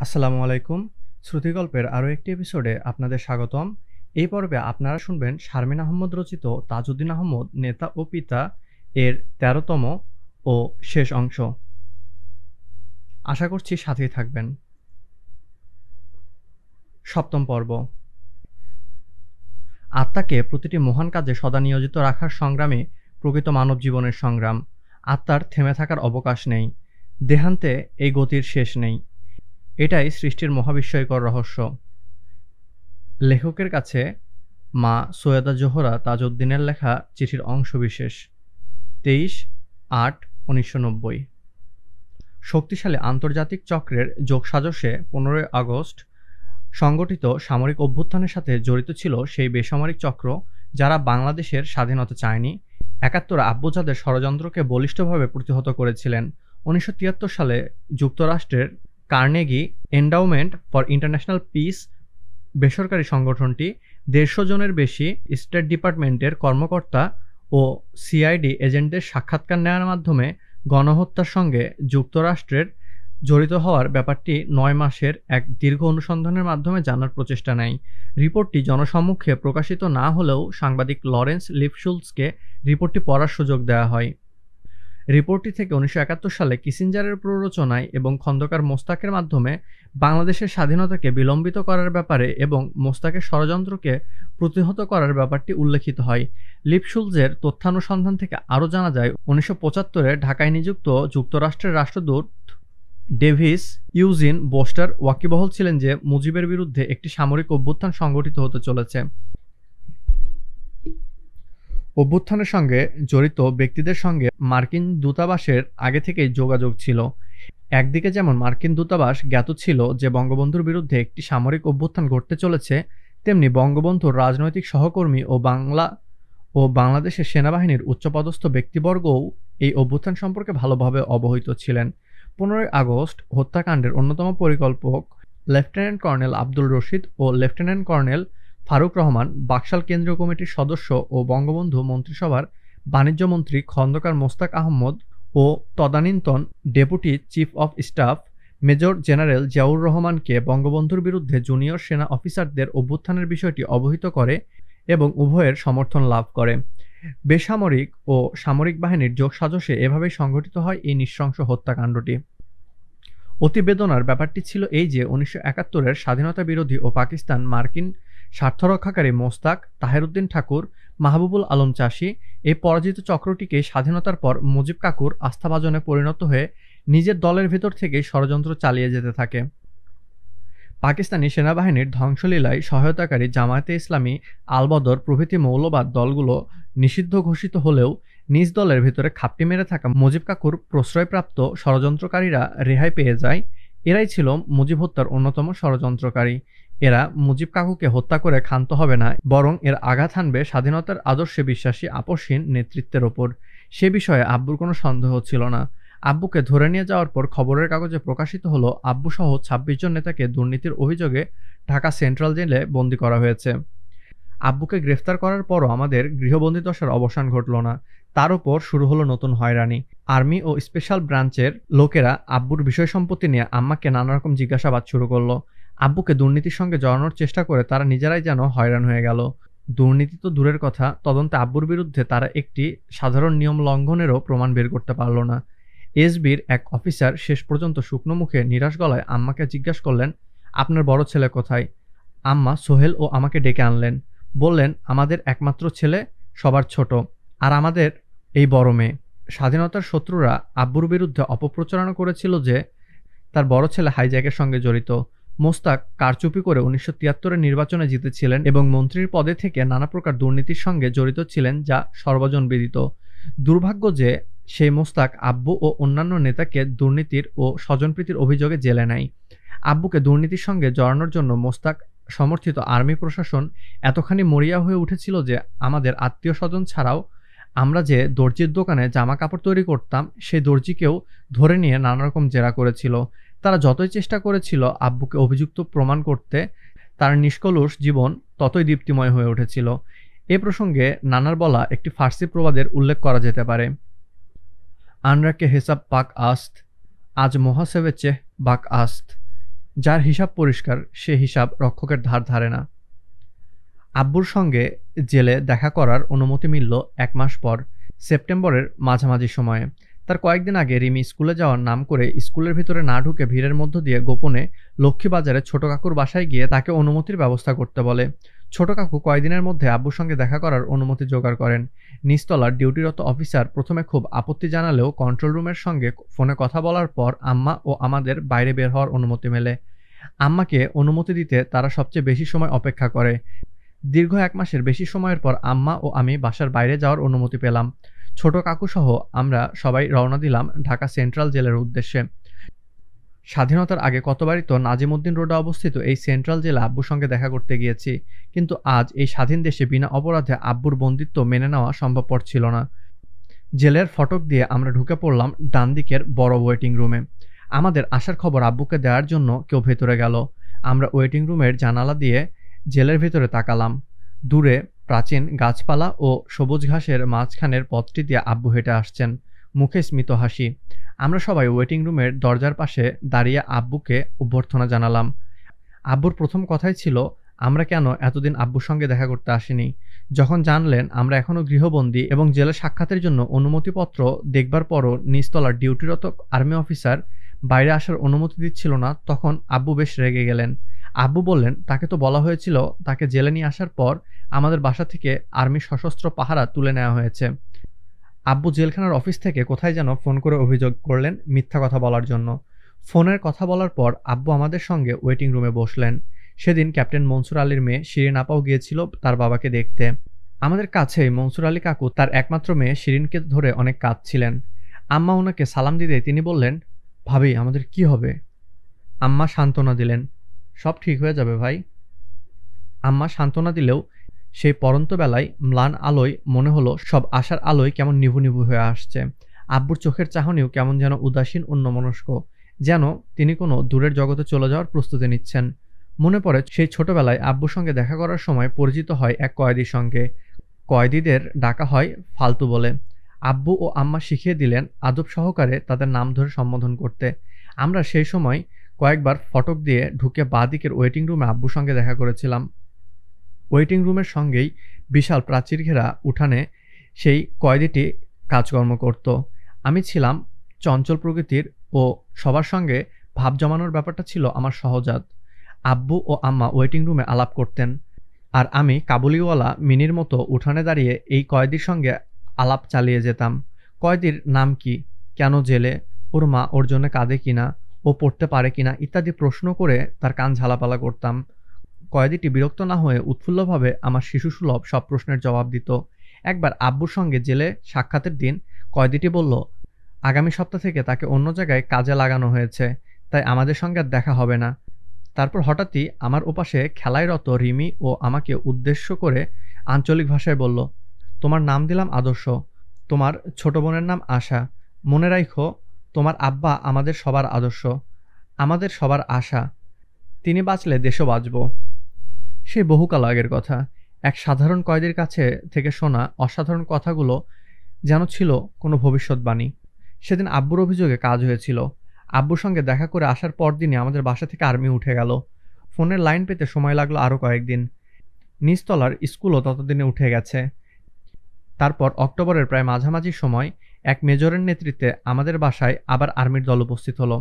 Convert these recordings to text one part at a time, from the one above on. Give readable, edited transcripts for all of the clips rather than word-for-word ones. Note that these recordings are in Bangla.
আসসালামু আলাইকুম। শ্রুতিগল্পের আরও একটি এপিসোডে আপনাদের স্বাগতম। এই পর্বে আপনারা শুনবেন শারমিন আহমদ রচিত তাজউদ্দিন আহমদ নেতা ও পিতা এর ১৩তম ও শেষ অংশ। আশা করছি সাথেই থাকবেন। সপ্তম পর্ব। আত্মাকে প্রতিটি মহান কাজে সদা নিয়োজিত রাখার সংগ্রামে প্রকৃত মানব জীবনের সংগ্রাম। আত্মার থেমে থাকার অবকাশ নেই, দেহান্তে এই গতির শেষ নেই। এটাই সৃষ্টির মহাবিস্ময়কর রহস্য। লেখকের কাছে মা সৈয়দা জোহরা তাজউদ্দিনের লেখা চিঠির অংশবিশেষ। ২৩/৮/১৯৯০। শক্তিশালী আন্তর্জাতিক চক্রের যোগসাজশে ১৫ই আগস্ট সংগঠিত সামরিক অভ্যুত্থানের সাথে জড়িত ছিল সেই বেসামরিক চক্র যারা বাংলাদেশের স্বাধীনতা চায়নি। ৭১ আব্বুজাদের ষড়যন্ত্রকে বলিষ্ঠভাবে প্রতিহত করেছিলেন। ১৯৭৩ সালে যুক্তরাষ্ট্রের Carnegie endowment for international piece বেসরকারি সংগঠনটি ১৫০ জনের বেশি স্টেট ডিপার্টমেন্টের কর্মকর্তা ও সিআইডি এজেন্টদের সাক্ষাৎকার নেওয়ার মাধ্যমে গণহত্যার সঙ্গে যুক্তরাষ্ট্রের জড়িত হওয়ার ব্যাপারটি ৯ মাসের এক দীর্ঘ অনুসন্ধানের মাধ্যমে জানার প্রচেষ্টা নেয়। রিপোর্টটি জনসম্মুখে প্রকাশিত না হলেও সাংবাদিক লরেন্স লিফশুলৎসকে রিপোর্টটি পড়ার সুযোগ দেওয়া হয়। রিপোর্টটি থেকে ১৯৭১ সালে কিসিঞ্জারের প্ররোচনায় এবং খন্দকার মোস্তাকের মাধ্যমে বাংলাদেশের স্বাধীনতাকে বিলম্বিত করার ব্যাপারে এবং মোস্তাকের ষড়যন্ত্রকে প্রতিহত করার ব্যাপারটি উল্লেখিত হয়। লিফশুলৎসের তথ্যানুসন্ধান থেকে আরও জানা যায় ১৯৭৫-এ ঢাকায় নিযুক্ত যুক্তরাষ্ট্রের রাষ্ট্রদূত ডেভিস ইউজিন বোস্টার ওয়াকিবহাল ছিলেন যে মুজিবের বিরুদ্ধে একটি সামরিক অভ্যুত্থান সংগঠিত হতে চলেছে। অভ্যুত্থানের সঙ্গে জড়িত ব্যক্তিদের সঙ্গে মার্কিন দূতাবাসের আগে থেকেই যোগাযোগ ছিল। একদিকে যেমন মার্কিন দূতাবাস জ্ঞাত ছিল যে বঙ্গবন্ধুর বিরুদ্ধে একটি সামরিক অভ্যুত্থান ঘটতে চলেছে, তেমনি বঙ্গবন্ধুর রাজনৈতিক সহকর্মী ও বাংলাদেশের সেনাবাহিনীর উচ্চপদস্থ ব্যক্তিবর্গও এই অভ্যুত্থান সম্পর্কে ভালোভাবে অবহিত ছিলেন। ১৫ই আগস্ট হত্যাকাণ্ডের অন্যতম পরিকল্পক লেফটেন্যান্ট কর্নেল আব্দুল রশিদ ও লেফটেন্যান্ট কর্নেল ফারুক রহমান, বাকশাল কেন্দ্রীয় কমিটির সদস্য ও বঙ্গবন্ধু মন্ত্রিসভার বাণিজ্যমন্ত্রী খন্দকার মোস্তাক আহমদ ও তদানীন্তন deputy chief of staff major general Ziaur রহমানকে বঙ্গবন্ধুর বিরুদ্ধে জুনিয়র সেনা অফিসারদের অভ্যুত্থানের বিষয়টি অবহিত করে এবং উভয়ের সমর্থন লাভ করে। বেসামরিক ও সামরিক বাহিনীর যোগসাজশে এভাবেই সংঘটিত হয় এই নৃশংস হত্যাকাণ্ডটি। অতি বেদনার ব্যাপারটি ছিল এই যে ১৯৭১-এর স্বাধীনতা বিরোধী ও পাকিস্তান মার্কিন স্বার্থরক্ষাকারী মোস্তাক, তাহেরউদ্দিন ঠাকুর, মাহবুবুল আলম চাষী এই পরাজিত চক্রটিকে স্বাধীনতার পর মুজিব কাকুর আস্থাভাজনে পরিণত হয়ে নিজের দলের ভেতর থেকেই ষড়যন্ত্র চালিয়ে যেতে থাকে। পাকিস্তানি সেনাবাহিনীর ধ্বংসলীলায় সহায়তাকারী জামায়াতে ইসলামী, আল-বদর প্রভৃতি মৌলবাদ দলগুলো নিষিদ্ধ ঘোষিত হলেও নিজ দলের ভেতরে খাপটি মেরে থাকা মুজিব কাকুর প্রশ্রয়প্রাপ্ত ষড়যন্ত্রকারীরা রেহাই পেয়ে যায়। এরাই ছিল মুজিব হত্যার অন্যতম ষড়যন্ত্রকারী। এরা মুজিব কাকুকে হত্যা করে ক্ষান্ত হবে না, বরং এর আঘাত হানবে স্বাধীনতার আদর্শে বিশ্বাসী আপসহীন নেতৃত্বের ওপর। সে বিষয়ে আব্বুর কোনো সন্দেহ ছিল না। আব্বুকে ধরে নিয়ে যাওয়ার পর খবরের কাগজে প্রকাশিত হলো আব্বুসহ ২৬ জন নেতাকে দুর্নীতির অভিযোগে ঢাকা সেন্ট্রাল জেলে বন্দী করা হয়েছে। আব্বুকে গ্রেফতার করার পরও আমাদের গৃহবন্দী দশার অবসান ঘটল না। তার উপর শুরু হলো নতুন হয়রানি। আর্মি ও স্পেশাল ব্রাঞ্চের লোকেরা আব্বুর বিষয় সম্পত্তি নিয়ে আম্মাকে নানা রকম জিজ্ঞাসাবাদ শুরু করলো। আব্বুকে দুর্নীতির সঙ্গে জড়ানোর চেষ্টা করে তারা নিজেরাই যেন হয়রান হয়ে গেল। দুর্নীতি তো দূরের কথা, তদন্তে আব্বুর বিরুদ্ধে তারা একটি সাধারণ নিয়ম লঙ্ঘনেরও প্রমাণ বের করতে পারল না। এসবির এক অফিসার শেষ পর্যন্ত শুকনো মুখে নিরাশ গলায় আম্মাকে জিজ্ঞাসা করলেন, আপনার বড় ছেলে কোথায়? আম্মা সোহেল ও আমাকে ডেকে আনলেন। বললেন, আমাদের একমাত্র ছেলে, সবার ছোট, আর আমাদের এই বড় মেয়ে। স্বাধীনতার শত্রুরা আব্বুর বিরুদ্ধে অপপ্রচারণা করেছিল যে তার বড় ছেলে হাইজ্যাকের সঙ্গে জড়িত। মোস্তাক কারচুপি করে ১৯৭৩-এর নির্বাচনে জিতেছিলেন এবং মন্ত্রীর পদে থেকে নানা প্রকার দুর্নীতির সঙ্গে জড়িত ছিলেন, যা সর্বজনবিদিত। দুর্ভাগ্য যে সেই মোস্তাক আব্বু ও অন্যান্য নেতাকে দুর্নীতির ও স্বজনপ্রীতির অভিযোগে জেলে নেয়। আব্বুকে দুর্নীতির সঙ্গে জড়ানোর জন্য মোস্তাক সমর্থিত আর্মি প্রশাসন এতখানি মরিয়া হয়ে উঠেছিল যে আমাদের আত্মীয় স্বজন ছাড়াও আমরা যে দর্জির দোকানে জামা কাপড় তৈরি করতাম সেই দর্জিকেও ধরে নিয়ে নানা রকম জেরা করেছিল। তারা যতই চেষ্টা করেছিল আব্বুকে অভিযুক্ত প্রমাণ করতে, তার নিষ্কলুষ জীবন ততই দীপ্তিময় হয়ে উঠেছিল। এ প্রসঙ্গে নানার বলা একটি ফার্সি প্রবাদের উল্লেখ করা যেতে পারে, আনরাকে হিসাব পাক আস্ত, আজ মহাসেবে চেহ বাক আস্ত। যার হিসাব পরিষ্কার সে হিসাব রক্ষকের ধার ধারে না। আব্বুর সঙ্গে জেলে দেখা করার অনুমতি মিলল ১ মাস পর, সেপ্টেম্বরের মাঝামাঝি সময়ে। তার কয়েকদিন আগে রিমি স্কুলে যাওয়ার নাম করে স্কুলের ভিতরে না ঢুকে ভিড়ের মধ্য দিয়ে গোপনে লক্ষ্মীবাজারে ছোট কাকুর বাসায় গিয়ে তাকে অনুমতির ব্যবস্থা করতে বলে। ছোট কাকু কয়েকদিনের মধ্যে আব্বুর সঙ্গে দেখা করার অনুমতি জোগাড় করেন। নিচতলার ডিউটিরত অফিসার প্রথমে খুব আপত্তি জানালেও কন্ট্রোল রুমের সঙ্গে ফোনে কথা বলার পর আম্মা ও আমাদের বাইরে বের হওয়ার অনুমতি মেলে। আম্মাকে অনুমতি দিতে তারা সবচেয়ে বেশি সময় অপেক্ষা করে। দীর্ঘ ১ মাসের বেশি সময়ের পর আম্মা ও আমি বাসার বাইরে যাওয়ার অনুমতি পেলাম। ছোট কাকুসহ আমরা সবাই রওনা দিলাম ঢাকা সেন্ট্রাল জেলের উদ্দেশ্যে। স্বাধীনতার আগে কতবারই তো নাজিমউদ্দিন রোডে অবস্থিত এই সেন্ট্রাল জেলে আব্বুর সঙ্গে দেখা করতে গিয়েছি, কিন্তু আজ এই স্বাধীন দেশে বিনা অপরাধে আব্বুর বন্দিত্ব মেনে নেওয়া সম্ভবপর ছিল না। জেলের ফটক দিয়ে আমরা ঢুকে পড়লাম ডান দিকের বড় ওয়েটিং রুমে। আমাদের আসার খবর আব্বুকে দেওয়ার জন্য কেউ ভেতরে গেল। আমরা ওয়েটিং রুমের জানালা দিয়ে জেলের ভেতরে তাকালাম। দূরে প্রাচীন গাছপালা ও সবুজ ঘাসের মাঝখানের পথটি দিয়ে আব্বু হেঁটে আসছেন, মুখে স্মিত হাসি। আমরা সবাই ওয়েটিং রুমের দরজার পাশে দাঁড়িয়ে আব্বুকে অভ্যর্থনা জানালাম। আব্বুর প্রথম কথাই ছিল, আমরা কেন এতদিন আব্বুর সঙ্গে দেখা করতে আসিনি। যখন জানলেন আমরা এখনও গৃহবন্দী এবং জেলে সাক্ষাতের জন্য অনুমতিপত্র দেখবার পরও নিচতলার ডিউটিরত আর্মি অফিসার বাইরে আসার অনুমতি দিচ্ছিল না, তখন আব্বু বেশ রেগে গেলেন। আব্বু বললেন, তাকে তো বলা হয়েছিল তাকে জেলে নিয়ে আসার পর আমাদের বাসা থেকে আর্মি সশস্ত্র পাহারা তুলে নেওয়া হয়েছে। আব্বু জেলখানার অফিস থেকে কোথায় যেন ফোন করে অভিযোগ করলেন মিথ্যা কথা বলার জন্য। ফোনের কথা বলার পর আব্বু আমাদের সঙ্গে ওয়েটিং রুমে বসলেন। সেদিন ক্যাপ্টেন মনসুর আলীর মেয়ে শিরিন আপাও গিয়েছিল তার বাবাকে দেখতে। আমাদের কাছেই মনসুর আলী কাকু তার একমাত্র মেয়ে শিরিনকে ধরে অনেক কাঁদছিলেন। আম্মা ওনাকে সালাম দিতে তিনি বললেন, ভাবি আমাদের কি হবে? আম্মা সান্ত্বনা দিলেন, সব ঠিক হয়ে যাবে ভাই। আম্মা সান্ত্বনা দিলেও সেই পরন্ত বেলায় ম্লান আলোয় মনে হলো সব আশার আলোয় কেমন নিভু নিভু হয়ে আসছে। আব্বুর চোখের চাহনিও কেমন যেন উদাসীন অন্যমনস্ক, যেন তিনি কোনো দূরের জগতে চলে যাওয়ার প্রস্তুতি নিচ্ছেন। মনে পড়ে সেই ছোটবেলায় আব্বুর সঙ্গে দেখা করার সময় পরিচিত হয় এক কয়েদির সঙ্গে। কয়েদিদের ডাকা হয় ফালতু বলে। আব্বু ও আম্মা শিখিয়ে দিলেন আদব সহকারে তাদের নাম ধরে সম্বোধন করতে। আমরা সেই সময় কয়েকবার ফটক দিয়ে ঢুকে বাঁ দিকের ওয়েটিং রুমে আব্বুর সঙ্গে দেখা করেছিলাম। ওয়েটিং রুমের সঙ্গেই বিশাল প্রাচীর ঘেরা উঠানে সেই কয়েদিটি কাজকর্ম করত। আমি ছিলাম চঞ্চল প্রকৃতির ও সবার সঙ্গে ভাব জমানোর ব্যাপারটা ছিল আমার সহজাত। আব্বু ও আম্মা ওয়েটিং রুমে আলাপ করতেন, আর আমি কাবুলিওয়ালা মিনির মতো উঠানে দাঁড়িয়ে এই কয়েদির সঙ্গে আলাপ চালিয়ে যেতাম। কয়েদির নাম কি, কেন জেলে, ওর মা ওর জন্য কাঁদে কিনা, ও পড়তে পারে কিনা ইত্যাদি প্রশ্ন করে তার কান ঝালাপালা করতাম। কয়েদিটি বিরক্ত না হয়ে উৎফুল্লভাবে আমার শিশুসুলভ সব প্রশ্নের জবাব দিত। একবার আব্বুর সঙ্গে জেলে সাক্ষাতের দিন কয়েদিটি বলল, আগামী সপ্তাহ থেকে তাকে অন্য জায়গায় কাজে লাগানো হয়েছে, তাই আমাদের সঙ্গে আর দেখা হবে না। তারপর হঠাৎই আমার ওপাশে খেলায় রত রিমি ও আমাকে উদ্দেশ্য করে আঞ্চলিক ভাষায় বলল, তোমার নাম দিলাম আদর্শ, তোমার ছোট বোনের নাম আশা। মনে রাখো, তোমার আব্বা আমাদের সবার আদর্শ, আমাদের সবার আশা। তিনি বাঁচলে দেশও বাঁচব। সে বহুকাল আগের কথা। এক সাধারণ কয়েদির কাছে থেকে শোনা অসাধারণ কথাগুলো যেন ছিল কোনো ভবিষ্যৎবাণী। সেদিন আব্বুর অভিযোগে কাজ হয়েছিল। আব্বুর সঙ্গে দেখা করে আসার পরদিনই আমাদের বাসা থেকে আর্মি উঠে গেল। ফোনের লাইন পেতে সময় লাগলো আরও কয়েকদিন। নিচতলার স্কুলও ততদিনে উঠে গেছে। তারপর অক্টোবরের প্রায় মাঝামাঝি সময় এক মেজরের নেতৃত্বে আমাদের বাসায় আবার আর্মির দল উপস্থিত হলো।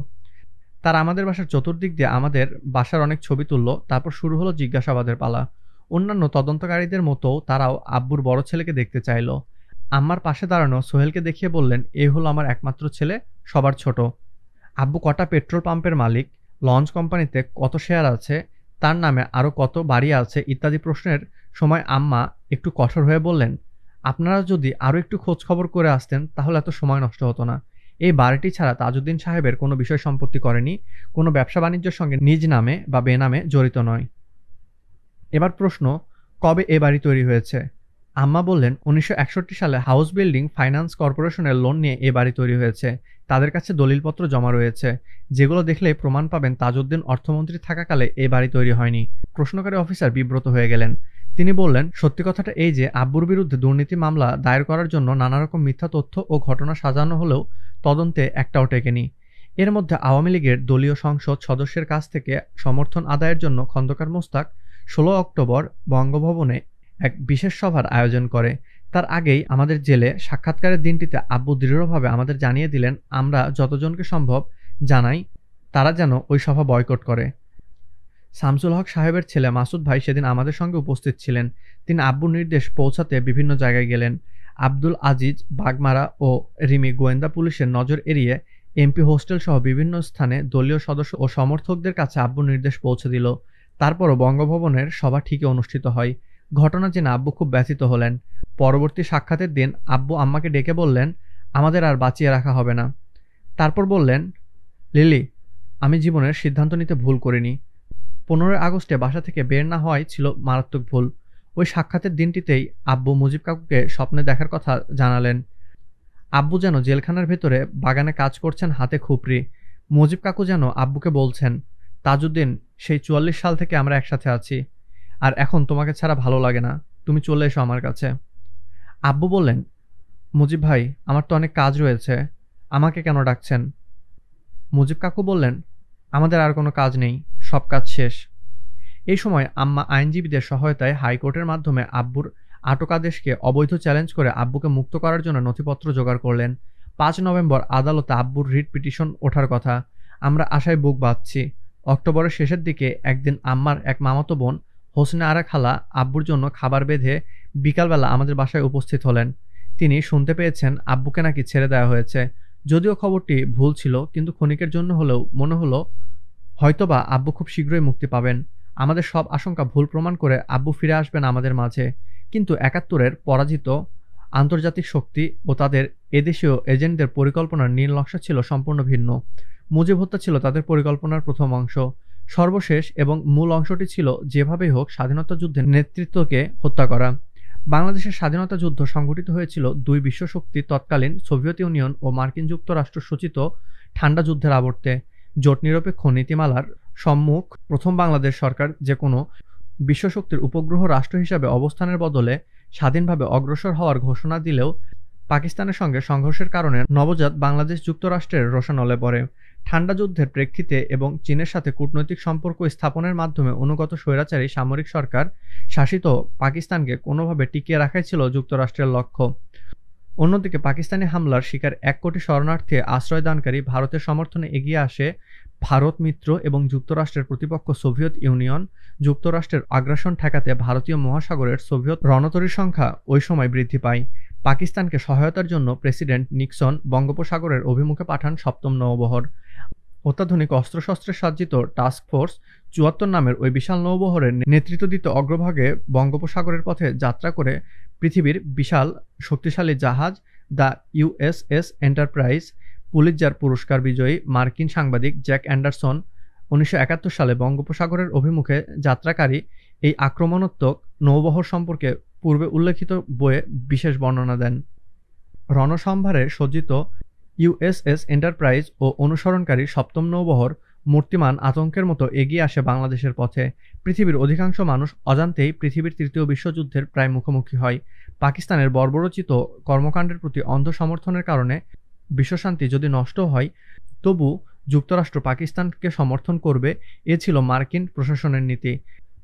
তারা আমাদের বাসার চতুর্দিক দিয়ে আমাদের বাসার অনেক ছবি তুলল। তারপর শুরু হলো জিজ্ঞাসাবাদের পালা। অন্যান্য তদন্তকারীদের মতো তারাও আব্বুর বড় ছেলেকে দেখতে চাইল। আম্মার পাশে দাঁড়ানো সোহেলকে দেখিয়ে বললেন, এই হলো আমার একমাত্র ছেলে, সবার ছোট। আব্বু কটা পেট্রোল পাম্পের মালিক, লঞ্চ কোম্পানিতে কত শেয়ার আছে, তার নামে আরও কত বাড়ি আছে ইত্যাদি প্রশ্নের সময় আম্মা একটু কঠোর হয়ে বললেন, আপনারা যদি আরও একটু খোঁজ খবর করে আসতেন তাহলে এত সময় নষ্ট হতো না। এই বাড়িটি ছাড়া তাজউদ্দিন সাহেবের কোনো বিষয় সম্পত্তি করেনি, কোনো ব্যবসা বাণিজ্যের সঙ্গে নিজ নামে বা বেনামে জড়িত নয়। এবার প্রশ্ন, কবে এ বাড়ি তৈরি হয়েছে? আম্মা বললেন, 1961 সালে হাউস বিল্ডিং ফাইন্যান্স কর্পোরেশনের লোন নিয়ে এ বাড়ি তৈরি হয়েছে। তাদের কাছে দলিলপত্র জমা রয়েছে, যেগুলো দেখলে প্রমাণ পাবেন তাজউদ্দিন অর্থমন্ত্রী থাকাকালে এ বাড়ি তৈরি হয়নি। প্রশ্নকারী অফিসার বিব্রত হয়ে গেলেন। তিনি বললেন, সত্যি কথাটা এই যে আব্বুর বিরুদ্ধে দুর্নীতি মামলা দায়ের করার জন্য নানা রকম মিথ্যা তথ্য ও ঘটনা সাজানো হলেও তদন্তে একটাও টেকেনি। এর মধ্যে আওয়ামী লীগের দলীয় সংসদ সদস্যের কাছ থেকে সমর্থন আদায়ের জন্য খন্দকার মোস্তাক ১৬ অক্টোবর বঙ্গভবনে এক বিশেষ সভার আয়োজন করে। তার আগেই আমাদের জেলে সাক্ষাৎকারের দিনটিতে আব্বু দৃঢ়ভাবে আমাদের জানিয়ে দিলেন, আমরা যতজনকে সম্ভব জানাই তারা যেন ওই সভা বয়কট করে। শামসুল হক সাহেবের ছেলে মাসুদ ভাই সেদিন আমাদের সঙ্গে উপস্থিত ছিলেন। তিনি আব্বুর নির্দেশ পৌঁছাতে বিভিন্ন জায়গায় গেলেন। আব্দুল আজিজ, বাগমারা ও রিমি গোয়েন্দা পুলিশের নজর এড়িয়ে এমপি হোস্টেল সহ বিভিন্ন স্থানে দলীয় সদস্য ও সমর্থকদের কাছে আব্বুর নির্দেশ পৌঁছে দিল। তারপরও বঙ্গভবনের সভা ঠিকই অনুষ্ঠিত হয়। ঘটনা জেনে আব্বু খুব ব্যথিত হলেন। পরবর্তী সাক্ষাতের দিন আব্বু আম্মাকে ডেকে বললেন, আমাদের আর বাঁচিয়ে রাখা হবে না। তারপর বললেন, লিলি, আমি জীবনের সিদ্ধান্ত নিতে ভুল করিনি। 15 আগস্টে বাসা থেকে বের না হওয়াই ছিল মারাত্মক ভুল। ওই সাক্ষাতের দিনটিতেই আব্বু মুজিব কাকুকে স্বপ্নে দেখার কথা জানালেন। আব্বু যেন জেলখানার ভেতরে বাগানে কাজ করছেন হাতে খুপড়ি। মুজিব কাকু যেন আব্বুকে বলছেন, তাজউদ্দিন, সেই 44 সাল থেকে আমরা একসাথে আছি, আর এখন তোমাকে ছাড়া ভালো লাগে না, তুমি চলে এসো আমার কাছে। আব্বু বললেন, মুজিব ভাই, আমার তো অনেক কাজ রয়েছে, আমাকে কেন ডাকছেন? মুজিব কাকু বললেন, আমাদের আর কোনো কাজ নেই, সব কাজ শেষ। এই সময় আম্মা আইনজীবীদের সহায়তায় হাইকোর্টের মাধ্যমে আব্বুর আটকাদেশকে অবৈধ চ্যালেঞ্জ করে আব্বুকে মুক্ত করার জন্য নথিপত্র জোগাড় করলেন। ৫ নভেম্বর আদালতে আব্বুর রিট পিটিশন ওঠার কথা। আমরা আশায় বুক বাঁধছি। অক্টোবরের শেষের দিকে একদিন আম্মার এক মামাতো বোন হোসনে আরা খালা আব্বুর জন্য খাবার বেঁধে বিকালবেলা আমাদের বাসায় উপস্থিত হলেন। তিনি শুনতে পেয়েছেন আব্বুকে নাকি ছেড়ে দেওয়া হয়েছে। যদিও খবরটি ভুল ছিল, কিন্তু ক্ষণিকের জন্য হলেও মনে হলো হয়তোবা আব্বু খুব শীঘ্রই মুক্তি পাবেন। আমাদের সব আশঙ্কা ভুল প্রমাণ করে আব্বু ফিরে আসবেন আমাদের মাঝে। কিন্তু ৭১-এর পরাজিত আন্তর্জাতিক শক্তি ও তাদের এদেশীয় এজেন্টদের পরিকল্পনার নীল নকশা ছিল সম্পূর্ণ ভিন্ন। মুজিব হত্যা ছিল তাদের পরিকল্পনার প্রথম অংশ। সর্বশেষ এবং মূল অংশটি ছিল যেভাবেই হোক স্বাধীনতা যুদ্ধের নেতৃত্বকে হত্যা করা। বাংলাদেশের স্বাধীনতা যুদ্ধ সংঘটিত হয়েছিল দুই বিশ্বশক্তি তৎকালীন সোভিয়েত ইউনিয়ন ও মার্কিন যুক্তরাষ্ট্র সূচিত ঠান্ডা যুদ্ধের আবর্তে। জোট নিরপেক্ষ নীতিমালার সম্মুখ প্রথম বাংলাদেশ সরকার যে কোনো বিশ্বশক্তির উপগ্রহ রাষ্ট্র হিসাবে অবস্থানের বদলে স্বাধীনভাবে অগ্রসর হওয়ার ঘোষণা দিলেও পাকিস্তানের সঙ্গে সংঘর্ষের কারণে নবজাত বাংলাদেশ যুক্তরাষ্ট্রের রোষানলে পড়ে। ঠান্ডা যুদ্ধের প্রেক্ষিতে এবং চীনের সাথে কূটনৈতিক সম্পর্ক স্থাপনের মাধ্যমে অনুগত স্বৈরাচারী সামরিক সরকার শাসিত পাকিস্তানকে কোনোভাবে টিকিয়ে রাখাই ছিল যুক্তরাষ্ট্রের লক্ষ্য। অন্যদিকে পাকিস্তানি হামলার শিকার ১ কোটি শরণার্থী আশ্রয়দানকারী ভারতের সমর্থনে এগিয়ে আসে ভারত মিত্র এবং যুক্তরাষ্ট্রের প্রতিপক্ষ সোভিয়েত ইউনিয়ন। যুক্তরাষ্ট্রের আগ্রাসন ঠেকাতে ভারতীয় মহাসাগরের সোভিয়েত রণতরীর সংখ্যা ওই সময় বৃদ্ধি পায়। পাকিস্তানকে সহায়তার জন্য প্রেসিডেন্ট নিক্সন বঙ্গোপসাগরের অভিমুখে পাঠান ৭ম নৌবহর। অত্যাধুনিক অস্ত্রশস্ত্রে সজ্জিত টাস্ক ফোর্স ৭৪ নামের ওই বিশাল নৌবহরের নেতৃত্ব দিতে অগ্রভাগে বঙ্গোপসাগরের পথে যাত্রা করে পৃথিবীর বিশাল শক্তিশালী জাহাজ দ্য ইউএসএস এন্টারপ্রাইজ। পুলিৎজার পুরস্কার বিজয়ী মার্কিন সাংবাদিক জ্যাক অ্যান্ডারসন ১৯৭১ সালে বঙ্গোপসাগরের অভিমুখে যাত্রাকারী এই আক্রমণাত্মক নৌবহর সম্পর্কে পূর্বে উল্লেখিত বইয়ে বিশেষ বর্ণনা দেন। রণসম্ভারে সজ্জিত ইউএসএস এন্টারপ্রাইজ ও অনুসরণকারী ৭ম নৌবহর মূর্তিমান আতঙ্কের মতো এগিয়ে আসে বাংলাদেশের পথে। পৃথিবীর অধিকাংশ মানুষ অজান্তেই পৃথিবীর তৃতীয় বিশ্বযুদ্ধের প্রায় মুখোমুখি হয়। পাকিস্তানের বর্বরোচিত কর্মকাণ্ডের প্রতি অন্ধ সমর্থনের কারণে বিশ্বশান্তি যদি নষ্ট হয়, তবু যুক্তরাষ্ট্র পাকিস্তানকে সমর্থন করবে, এ ছিল মার্কিন প্রশাসনের নীতি।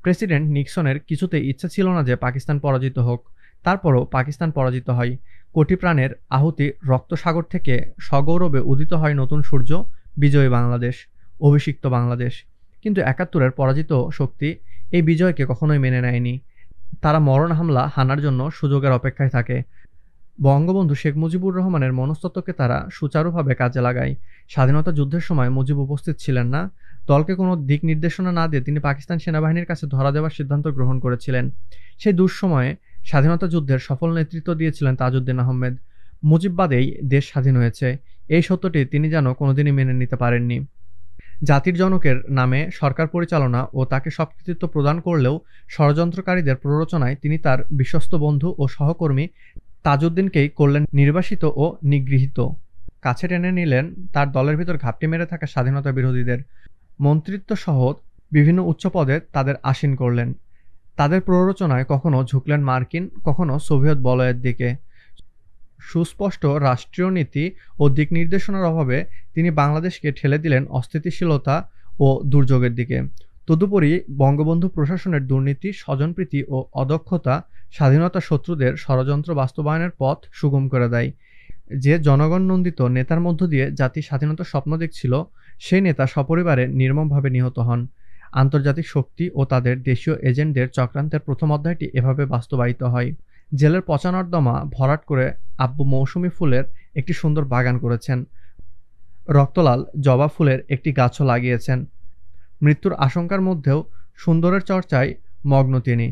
প্রেসিডেন্ট নিক্সনের কিছুতেই ইচ্ছা ছিল না যে পাকিস্তান পরাজিত হোক। তারপরও পাকিস্তান পরাজিত হয়। কোটি প্রাণের আহুতি রক্তসাগর থেকে সগৌরবে উদিত হয় নতুন সূর্য, বিজয়ী বাংলাদেশ, অভিষিক্ত বাংলাদেশ। কিন্তু ৭১-এর পরাজিত শক্তি এই বিজয়কে কখনোই মেনে নেয়নি। তারা মরণ হামলা হানার জন্য সুযোগের অপেক্ষায় থাকে। বঙ্গবন্ধু শেখ মুজিবুর রহমানের মনস্তত্ত্বকে তারা সুচারুভাবে কাজে লাগায়। স্বাধীনতা যুদ্ধের সময় মুজিব উপস্থিত ছিলেন না। দলকে কোনো দিক নির্দেশনা না দিয়ে তিনি পাকিস্তান সেনাবাহিনীর কাছে ধরা দেওয়ার সিদ্ধান্ত গ্রহণ করেছিলেন। সেই দুঃসময়ে স্বাধীনতা যুদ্ধের সফল নেতৃত্ব দিয়েছিলেন তাজউদ্দিন আহমেদ। মুজিব বাদেই দেশ স্বাধীন হয়েছে, এই সত্যটি তিনি যেন কোনোদিনই মেনে নিতে পারেননি। জাতির জনকের নামে সরকার পরিচালনা ও তাকে সব কৃতিত্ব প্রদান করলেও ষড়যন্ত্রকারীদের প্ররোচনায় তিনি তার বিশ্বস্ত বন্ধু ও সহকর্মী তাজউদ্দিনকেই করলেন নির্বাসিত ও নিগৃহীত। কাছে টেনে নিলেন তার দলের ভিতর ঘাপটি মেরে থাকা স্বাধীনতা বিরোধীদের। মন্ত্রিত্ব সহ বিভিন্ন উচ্চ পদে তাদের আসীন করলেন। তাদের প্ররোচনায় কখনো ঝুঁকলেন মার্কিন, কখনো সোভিয়েত বলয়ের দিকে। সুস্পষ্ট রাষ্ট্রীয় নীতি ও দিক নির্দেশনার অভাবে তিনি বাংলাদেশকে ঠেলে দিলেন অস্থিতিশীলতা ও দুর্যোগের দিকে। তদুপরি বঙ্গবন্ধু প্রশাসনের দুর্নীতি, স্বজনপ্রীতি ও অদক্ষতা স্বাধীনতা শত্রুদের ষড়যন্ত্র বাস্তবায়নের পথ সুগম করে দেয়। যে জনগণ নন্দিত নেতার মধ্য দিয়ে জাতি স্বাধীনতার স্বপ্ন দেখছিল, সেই নেতা সপরিবারে নির্মমভাবে নিহত হন। আন্তর্জাতিক শক্তি ও তাদের দেশীয় এজেন্টদের চক্রান্তের প্রথম অধ্যায়টি এভাবে বাস্তবায়িত হয়। জেলের পচা নর্দমা ভরাট করে আব্বু মৌসুমী ফুলের একটি সুন্দর বাগান করেছেন। রক্তলাল জবা ফুলের একটি গাছও লাগিয়েছেন। মৃত্যুর আশঙ্কার মধ্যেও সুন্দরের চর্চায় মগ্ন তিনি।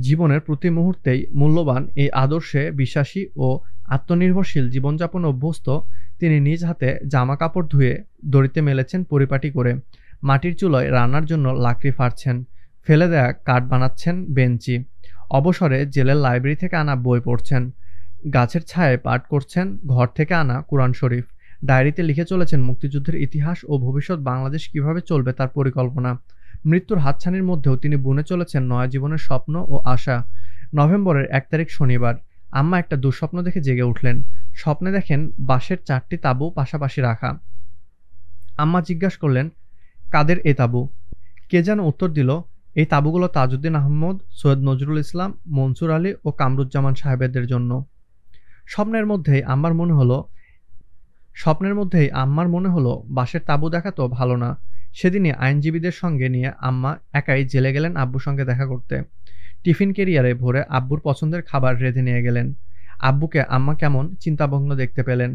জীবনের প্রতি মুহূর্তেই মূল্যবান এই আদর্শে বিশ্বাসী ও আত্মনির্ভরশীল জীবনযাপন অভ্যস্ত তিনি নিজ হাতে জামা কাপড় ধুয়ে দড়িতে মেলেছেন পরিপাটি করে। মাটির চুলোয় রান্নার জন্য লাকড়ি ফাড়ছেন, ফেলে দেয়া কাঠ বানাচ্ছেন বেঞ্চি। অবসরে জেলের লাইব্রেরি থেকে আনা বই পড়ছেন, গাছের ছায়ায় পাঠ করছেন ঘর থেকে আনা কুরআন শরীফ। ডায়েরিতে লিখে চলেছেন মুক্তিযুদ্ধের ইতিহাস ও ভবিষ্যৎ বাংলাদেশ কিভাবে চলবে তার পরিকল্পনা। মৃত্যুর হাতছানির মধ্যেও তিনি বুনে চলেছেন নয়া জীবনের স্বপ্ন ও আশা। নভেম্বরের 1 তারিখ শনিবার। আম্মা একটা দুঃস্বপ্ন দেখে জেগে উঠলেন। স্বপ্নে দেখেন বাঁশের 4টি তাঁবু পাশাপাশি রাখা। আম্মা জিজ্ঞাসা করলেন, কাদের এ তাঁবু? কে যেন উত্তর দিল, এই তাঁবুগুলো তাজউদ্দিন আহমদ, সৈয়দ নজরুল ইসলাম, মনসুর আলী ও কামরুজ্জামান সাহেবদের জন্য। স্বপ্নের মধ্যেই আম্মার মনে হলো বাঁশের তাঁবু দেখা তো ভালো না। সেদিনই আইনজীবীদের সঙ্গে নিয়ে আম্মা একাই জেলে গেলেন আব্বুর সঙ্গে দেখা করতে। টিফিন ক্যারিয়ারে ভরে আব্বুর পছন্দের খাবার রেঁধে নিয়ে গেলেন। আব্বুকে আম্মা কেমন চিন্তাভগ্ন দেখতে পেলেন।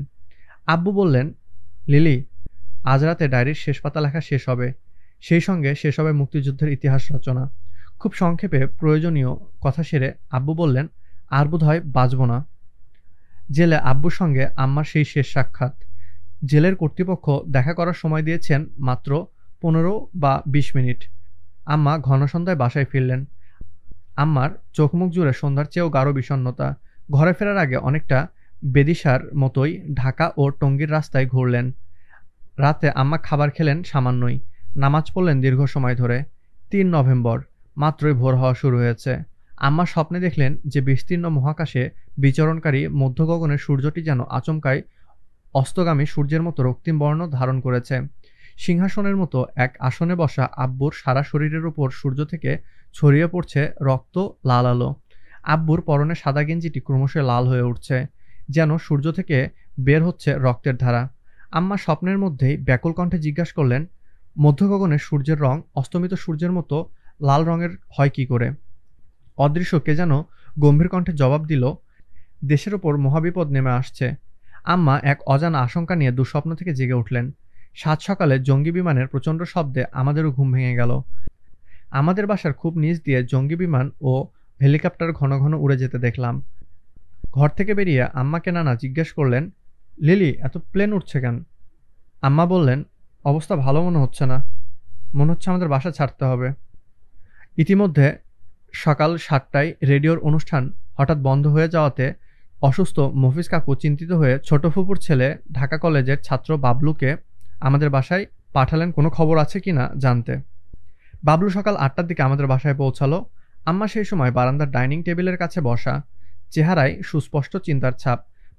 আব্বু বললেন, লিলি, আজ রাতে ডায়েরির শেষ পাতা লেখা শেষ হবে। সেই সঙ্গে শেষ হবে মুক্তিযুদ্ধের ইতিহাস রচনা। খুব সংক্ষেপে প্রয়োজনীয় কথা সেরে আব্বু বললেন, আর বোধহয় বাঁচব না। জেলে আব্বুর সঙ্গে আম্মার সেই শেষ সাক্ষাৎ। জেলের কর্তৃপক্ষ দেখা করার সময় দিয়েছেন মাত্র 15 বা 20 মিনিট। আম্মা ঘন সন্ধ্যায় বাসায় ফিরলেন। আম্মার চোখ মুখ জুড়ে সন্ধ্যার চেয়েও গাঢ় বিষণ্ণতা। ঘরে ফেরার আগে অনেকটা বেদিশার মতোই ঢাকা ও টঙ্গীর রাস্তায় ঘুরলেন। রাতে আম্মা খাবার খেলেন সামান্যই, নামাজ পড়লেন দীর্ঘ সময় ধরে। 3 নভেম্বর, মাত্রই ভোর হওয়া শুরু হয়েছে। আম্মা স্বপ্নে দেখলেন যে বিস্তীর্ণ মহাকাশে বিচরণকারী মধ্য গগনের সূর্যটি যেন আচমকায় অস্তগামী সূর্যের মতো রক্তিম বর্ণ ধারণ করেছে। সিংহাসনের মতো এক আসনে বসা আব্বুর সারা শরীরের উপর সূর্য থেকে ছড়িয়ে পড়ছে রক্ত লাল আলো। আব্বুর পরনে সাদা গেঞ্জিটি ক্রমশ লাল হয়ে উঠছে, যেন সূর্য থেকে বের হচ্ছে রক্তের ধারা। আম্মা স্বপ্নের মধ্যেই ব্যাকুল কণ্ঠে জিজ্ঞাসা করলেন, মধ্য গগনে সূর্যের রং অস্তমিত সূর্যের মতো লাল রঙের হয় কি করে? অদৃশ্য কে যেন গম্ভীর কণ্ঠে জবাব দিল, দেশের ওপর মহাবিপদ নেমে আসছে। আম্মা এক অজানা আশঙ্কা নিয়ে দুঃস্বপ্ন থেকে জেগে উঠলেন। 7 সকালে জঙ্গি বিমানের প্রচণ্ড শব্দে আমাদেরও ঘুম ভেঙে গেল। আমাদের বাসার খুব নিচ দিয়ে জঙ্গি বিমান ও হেলিকপ্টার ঘন ঘন উড়ে যেতে দেখলাম। ঘর থেকে বেরিয়ে আম্মাকে নানা জিজ্ঞেস করলেন, লিলি, এত প্লেন উঠছে কেন? আম্মা বললেন, অবস্থা ভালো মনে হচ্ছে না, মনে হচ্ছে আমাদের বাসা ছাড়তে হবে। ইতিমধ্যে সকাল 7টায় রেডিওর অনুষ্ঠান হঠাৎ বন্ধ হয়ে যাওয়াতে অসুস্থ মফিজ কাকু চিন্তিত হয়ে ছোট ফুপুর ছেলে ঢাকা কলেজের ছাত্র বাবলুকে আমাদের বাসায় পাঠালেন কোনো খবর আছে কিনা জানতে। বাবলু সকাল 8টার দিকে আমাদের বাসায় পৌঁছালো। আম্মা সেই সময় বারান্দার ডাইনিং টেবিলের কাছে বসা, চেহারায় সুস্পষ্ট চিন্তার ছাপ।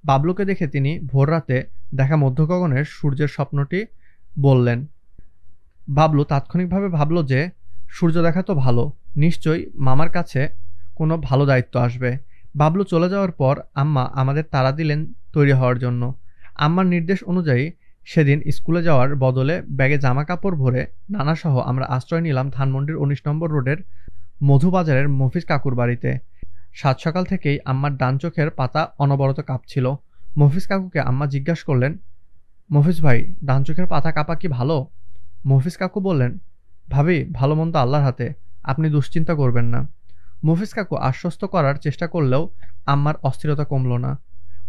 বাবলুকে দেখে তিনি ভোর রাতে দেখা মধ্য গগনের সূর্যের স্বপ্নটি বললেন। বাবলু তাৎক্ষণিকভাবে ভাবল যে সূর্য দেখা তো ভালো, নিশ্চয়ই মামার কাছে কোনো ভালো দায়িত্ব আসবে। বাবলু চলে যাওয়ার পর আম্মা আমাদের তাড়া দিলেন তৈরি হওয়ার জন্য। আম্মার নির্দেশ অনুযায়ী সেদিন স্কুলে যাওয়ার বদলে ব্যাগে জামা কাপড় ভরে নানাসহ আমরা আশ্রয় নিলাম ধানমন্ডির 19 নম্বর রোডের মধুবাজারের মফিজ কাকুর বাড়িতে। 7 সকাল থেকেই আম্মার ডান চোখের পাতা অনবরত কাঁপছিল। মফিজ কাকুকে আম্মা জিজ্ঞাসা করলেন, মফিজ ভাই, ডান চোখের পাতা কাঁপা কি ভালো? মফিজ কাকু বললেন, ভাবি, ভালো মন্দ আল্লাহর হাতে, আপনি দুশ্চিন্তা করবেন না। মফিজ কাকু আশ্বস্ত করার চেষ্টা করলেও আম্মার অস্থিরতা কমল না।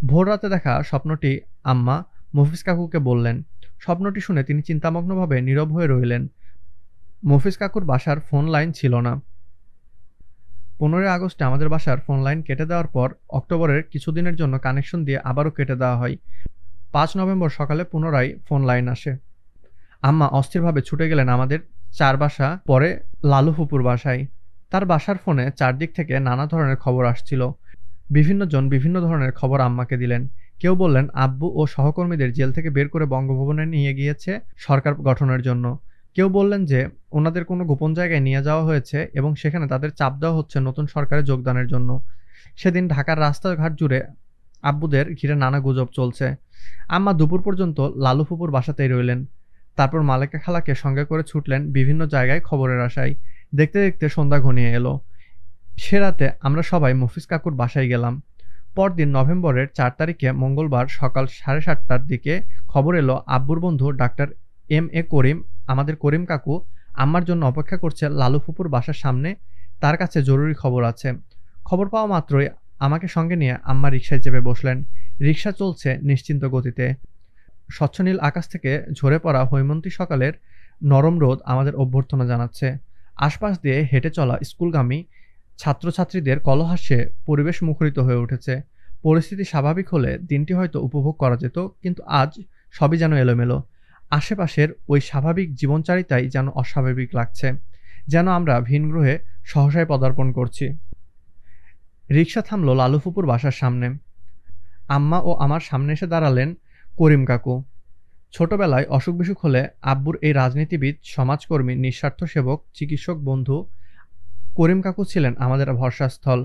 ভোর রাতে দেখা স্বপ্নটি আম্মা মফিজ কাকুকে বললেন। স্বপ্নটি শুনে তিনি চিন্তামগ্নভাবে নীরব হয়ে রইলেন। মফিজ কাকুর বাসার ফোন লাইন ছিল না। 15 আগস্টে আমাদের বাসার ফোন লাইন কেটে দেওয়ার পর অক্টোবরের কিছুদিনের জন্য কানেকশন দিয়ে আবারও কেটে দেওয়া হয়। 5 নভেম্বর সকালে পুনরায় ফোন লাইন আসে। আম্মা অস্থিরভাবে ছুটে গেলেন আমাদের 4 বাসা পরে লালু ফুপুর বাসায়। তার বাসার ফোনে চারদিক থেকে নানা ধরনের খবর আসছিল। বিভিন্ন জন বিভিন্ন ধরনের খবর আম্মাকে দিলেন। কেউ বললেন আব্বু ও সহকর্মীদের জেল থেকে বের করে বঙ্গভবনে নিয়ে গিয়েছে সরকার গঠনের জন্য। কেউ বললেন যে ওনাদের কোনো গোপন জায়গায় নিয়ে যাওয়া হয়েছে এবং সেখানে তাদের চাপ দেওয়া হচ্ছে নতুন সরকারে যোগদানের জন্য। সেদিন ঢাকার রাস্তাঘাট জুড়ে আব্বুদের ঘিরে নানা গুজব চলছে। আম্মা দুপুর পর্যন্ত লালু ফুপুর বাসাতেই রইলেন। তারপর মালেকা খালাকে সঙ্গে করে ছুটলেন বিভিন্ন জায়গায় খবরের আশায়। দেখতে দেখতে সন্ধ্যা ঘনিয়ে এলো। সে রাতে আমরা সবাই মফিজ কাকুর বাসায় গেলাম। পরদিন নভেম্বরের 4 তারিখে মঙ্গলবার সকাল 7:30টার দিকে খবর এলো আব্বুর বন্ধু ডাক্তার এম.এ. করিম, আমাদের করিম কাকু, আম্মার জন্য অপেক্ষা করছে লালু ফুপুর বাসার সামনে। তার কাছে জরুরি খবর আছে। খবর পাওয়া মাত্রই আমাকে সঙ্গে নিয়ে আম্মা রিকশায় চেপে বসলেন। রিকশা চলছে নিশ্চিন্ত গতিতে। স্বচ্ছ নীল আকাশ থেকে ঝরে পড়া হৈমন্তী সকালের নরম রোদ আমাদের অভ্যর্থনা জানাচ্ছে। আশপাশ দিয়ে হেঁটে চলা স্কুলগামী ছাত্রছাত্রীদের কলহাস্যে পরিবেশ মুখরিত হয়ে উঠেছে। পরিস্থিতি স্বাভাবিক হলে দিনটি হয়তো উপভোগ করা যেত, কিন্তু আজ সবই যেন এলোমেলো। আশেপাশের ওই স্বাভাবিক জীবনচারিতাই যেন অস্বাভাবিক লাগছে, যেন আমরা ভিন গ্রহে সহসায় পদার্পণ করছি। রিকশা থামলো লালু ফুপুর বাসার সামনে। আম্মা ও আমার সামনে এসে দাঁড়ালেন করিম কাকু। ছোটবেলায় অসুখ বিসুখ হলে আব্বুর এই রাজনীতিবিদ, সমাজকর্মী, নিঃস্বার্থ সেবক, চিকিৎসক বন্ধু করিম কাকু ছিলেন আমাদের ভরসাস্থল।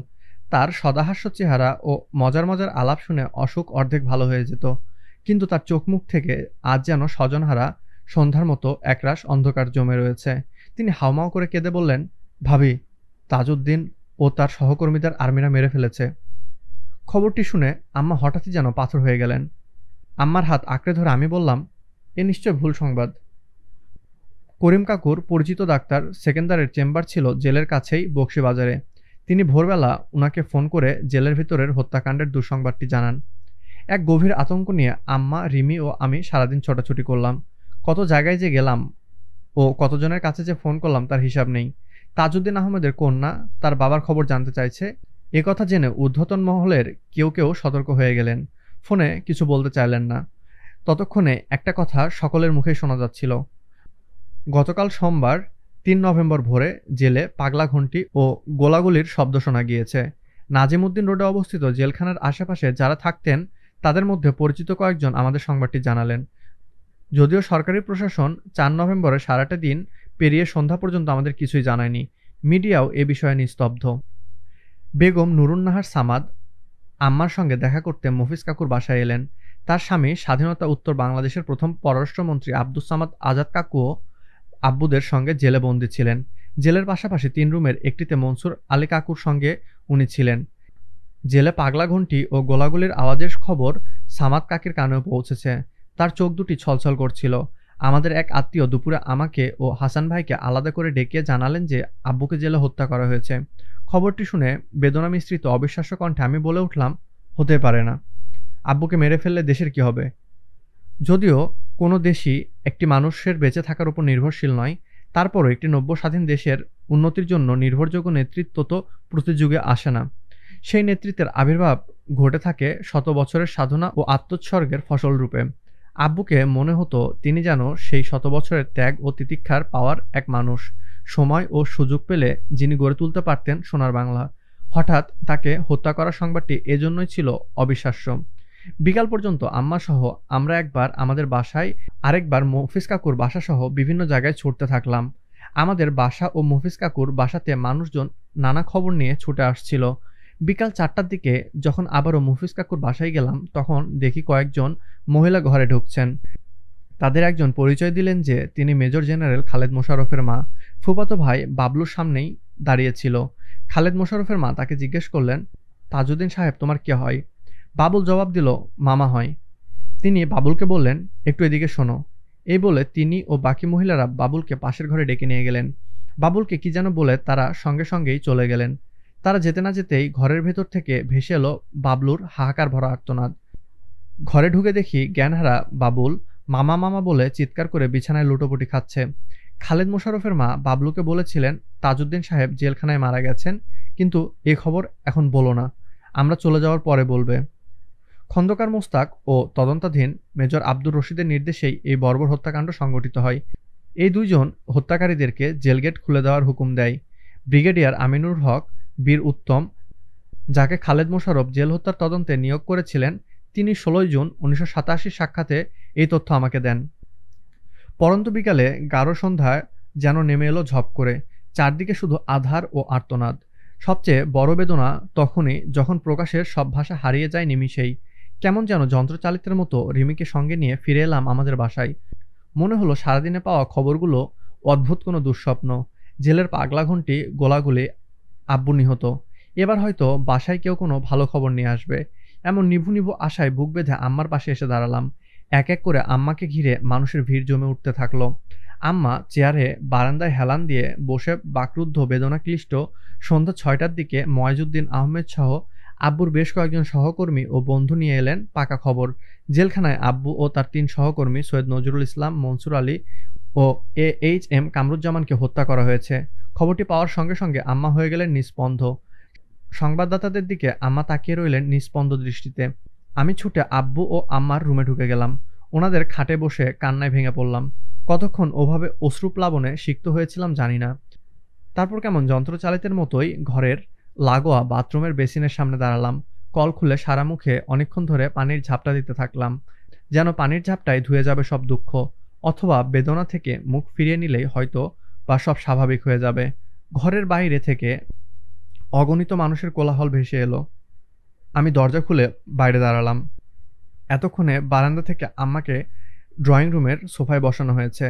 তার সদাহাস্য চেহারা ও মজার মজার আলাপ শুনে অসুখ অর্ধেক ভালো হয়ে যেত, কিন্তু তার চোখ মুখ থেকে আজ যেন স্বজনহারা সন্ধ্যার মতো একরাশ অন্ধকার জমে রয়েছে। তিনি হাউমাউ করে কেঁদে বললেন, ভাবি, তাজউদ্দিন ও তার সহকর্মীদের আর্মিরা মেরে ফেলেছে। খবরটি শুনে আম্মা হঠাৎই যেন পাথর হয়ে গেলেন। আম্মার হাত আঁকড়ে ধরে আমি বললাম, এ নিশ্চয় ভুল সংবাদ। করিম কাকুর পরিচিত ডাক্তার সেকেন্দারের চেম্বার ছিল জেলের কাছেই বকশীবাজারে। তিনি ভোরবেলা উনাকে ফোন করে জেলের ভিতরের হত্যাকাণ্ডের দুঃসংবাদটি জানান। এক গভীর আতঙ্ক নিয়ে আম্মা, রিমি ও আমি সারাদিন ছোটাছুটি করলাম। কত জায়গায় যে গেলাম ও কতজনের কাছে যে ফোন করলাম তার হিসাব নেই। তাজউদ্দিন আহমেদের কন্যা তার বাবার খবর জানতে চাইছে, এ কথা জেনে ঊর্ধ্বতন মহলের কেউ কেউ সতর্ক হয়ে গেলেন। ফোনে কিছু বলতে চাইলেন না। ততক্ষণে একটা কথা সকলের মুখেই শোনা যাচ্ছিল। গতকাল সোমবার 3 নভেম্বর ভোরে জেলে পাগলা ঘণ্টি ও গোলাগুলির শব্দ শোনা গিয়েছে। নাজিমউদ্দিন রোডে অবস্থিত জেলখানার আশেপাশে যারা থাকতেন তাদের মধ্যে পরিচিত কয়েকজন আমাদের সংবাদটি জানালেন। যদিও সরকারি প্রশাসন 4 নভেম্বরের সারাটা দিন পেরিয়ে সন্ধ্যা পর্যন্ত আমাদের কিছুই জানায়নি। মিডিয়াও এ বিষয়ে নিস্তব্ধ। বেগম নুরুন্নাহার সামাদ আম্মার সঙ্গে দেখা করতে মফিজ কাকুর বাসায় এলেন। তার স্বামী স্বাধীনতা উত্তর বাংলাদেশের প্রথম পররাষ্ট্রমন্ত্রী আব্দুস সামাদ আজাদ কাকুও আব্বুদের সঙ্গে জেলে বন্দী ছিলেন। জেলের পাশাপাশি 3 রুমের একটিতে মনসুর আলী কাকুর সঙ্গে উনি ছিলেন। জেলে পাগলা ঘণ্টি ও গোলাগুলির আওয়াজের খবর সামাদ কাকির কানেও পৌঁছেছে। তার চোখ দুটি ছলছল করছিল। আমাদের এক আত্মীয় দুপুরে আমাকে ও হাসান ভাইকে আলাদা করে ডেকে জানালেন যে আব্বুকে জেলে হত্যা করা হয়েছে। খবরটি শুনে বেদনা মিশ্রিত অবিশ্বাস্য কণ্ঠে আমি বলে উঠলাম, হতে পারে না। আব্বুকে মেরে ফেললে দেশের কি হবে? যদিও কোনো দেশই একটি মানুষের বেঁচে থাকার উপর নির্ভরশীল নয়, তারপরও একটি নব্য স্বাধীন দেশের উন্নতির জন্য নির্ভরযোগ্য নেতৃত্ব তো প্রতিযুগে আসে না। সেই নেতৃত্বের আবির্ভাব ঘটে থাকে শত বছরের সাধনা ও আত্মোৎসর্গের ফসল রূপে। আব্বুকে মনে হতো তিনি যেন সেই শত বছরের ত্যাগ ও তিতিক্ষার পাওয়ার এক মানুষ, সময় ও সুযোগ পেলে যিনি গড়ে তুলতে পারতেন সোনার বাংলা। হঠাৎ তাকে হত্যা করার সংবাদটি এজন্যই ছিল অবিশ্বাস্য। বিকাল পর্যন্ত আম্মা সহ আমরা একবার আমাদের বাসায়, আরেকবার মফিজ কাকুর বাসা সহ বিভিন্ন জায়গায় ছুটতে থাকলাম। আমাদের বাসা ও মফিজ কাকুর বাসাতে মানুষজন নানা খবর নিয়ে ছুটে আসছিল। বিকাল 4টার দিকে যখন আবারও মফিজ কাকুর বাসায় গেলাম, তখন দেখি কয়েকজন মহিলা ঘরে ঢুকছেন। তাদের একজন পরিচয় দিলেন যে তিনি মেজর জেনারেল খালেদ মোশাররফের মা। ফুফাতো ভাই বাবলুর সামনেই দাঁড়িয়েছিল। খালেদ মোশাররফের মা তাকে জিজ্ঞেস করলেন, তাজউদ্দিন সাহেব তোমার কে হয়? বাবুল জবাব দিল, মামা হয়। তিনি বাবুলকে বললেন, একটু এদিকে শোনো। এই বলে তিনি ও বাকি মহিলারা বাবুলকে পাশের ঘরে ডেকে নিয়ে গেলেন। বাবুলকে কি যেন বলে তারা সঙ্গে সঙ্গেই চলে গেলেন। তারা যেতে না যেতেই ঘরের ভেতর থেকে ভেসে এলো বাবলুর হাহাকার ভরা আর্তনাদ। ঘরে ঢুকে দেখি জ্ঞানহারা বাবুল মামা মামা বলে চিৎকার করে বিছানায় লুটোপুটি খাচ্ছে। খালেদ মোশাররফের মা বাবলুকে বলেছিলেন, তাজউদ্দিন সাহেব জেলখানায় মারা গেছেন, কিন্তু এ খবর এখন বলো না, আমরা চলে যাওয়ার পরে বলবে। খন্দকার মোস্তাক ও তদন্তাধীন মেজর আব্দুর রশিদের নির্দেশেই এই বর্বর হত্যাকাণ্ড সংঘটিত হয়। এই 2 জন হত্যাকারীদেরকে জেলগেট খুলে দেওয়ার হুকুম দেয়। ব্রিগেডিয়ার আমিনুর হক, বীর উত্তম, যাকে খালেদ মোশাররফ জেল হত্যার তদন্তে নিয়োগ করেছিলেন, তিনি ১৬ জুন ১৯৮৭ সাক্ষাতে এই তথ্য আমাকে দেন। পরন্ত বিকালে গাঢ় সন্ধ্যায় যেন নেমে এলো ঝপ করে, চারদিকে শুধু আঁধার ও আর্তনাদ। সবচেয়ে বড় বেদনা তখনই যখন প্রকাশের সব ভাষা হারিয়ে যায় নিমিষেই। কেমন যেন যন্ত্রচালিতের মতো রিমিকে সঙ্গে নিয়ে ফিরে এলাম আমাদের বাসায়। মনে হলো সারাদিনে পাওয়া খবরগুলো অদ্ভুত কোনো দুঃস্বপ্ন। জেলের পাগলা ঘণ্টি, গোলাগুলি, আব্বু নিহত। এবার হয়তো বাসায় কেউ কোনো ভালো খবর নিয়ে আসবে, এমন নিভু নিভু আশায় বুক বেঁধে আম্মার পাশে এসে দাঁড়ালাম। এক এক করে আম্মাকে ঘিরে মানুষের ভিড় জমে উঠতে থাকলো। আম্মা চেয়ারে বারান্দায় হেলান দিয়ে বসে বাকরুদ্ধ, বেদনাক্লিষ্ট। সন্ধ্যা ৬টার দিকে ময়জুদ্দিন আহমেদ সহ আব্বুর বেশ কয়েকজন সহকর্মী ও বন্ধু নিয়ে এলেন পাকা খবর। জেলখানায় আব্বু ও তার ৩ সহকর্মী সৈয়দ নজরুল ইসলাম, মনসুর আলী ও AHM কামরুজ্জামানকে হত্যা করা হয়েছে। খবরটি পাওয়ার সঙ্গে সঙ্গে আম্মা হয়ে গেলেন নিস্পন্দ। সংবাদদাতাদের দিকে আম্মা তাকিয়ে রইলেন নিস্পন্দ দৃষ্টিতে। আমি ছুটে আব্বু ও আম্মার রুমে ঢুকে গেলাম। ওনাদের খাটে বসে কান্নায় ভেঙে পড়লাম। কতক্ষণ ওভাবে অশ্রুপ্লাবনে সিক্ত হয়েছিলাম জানি না। তারপর কেমন যন্ত্রচালিতের মতোই ঘরের লাগোয়া বাথরুমের বেসিনের সামনে দাঁড়ালাম। কল খুলে সারা মুখে অনেকক্ষণ ধরে পানির ঝাপটা দিতে থাকলাম, যেন পানির ঝাপটায় ধুয়ে যাবে সব দুঃখ, অথবা বেদনা থেকে মুখ ফিরিয়ে নিলেই হয়তো বা সব স্বাভাবিক হয়ে যাবে। ঘরের বাইরে থেকে অগণিত মানুষের কোলাহল ভেসে এলো। আমি দরজা খুলে বাইরে দাঁড়ালাম। এতক্ষণে বারান্দা থেকে আম্মাকে ড্রয়িং রুমের সোফায় বসানো হয়েছে।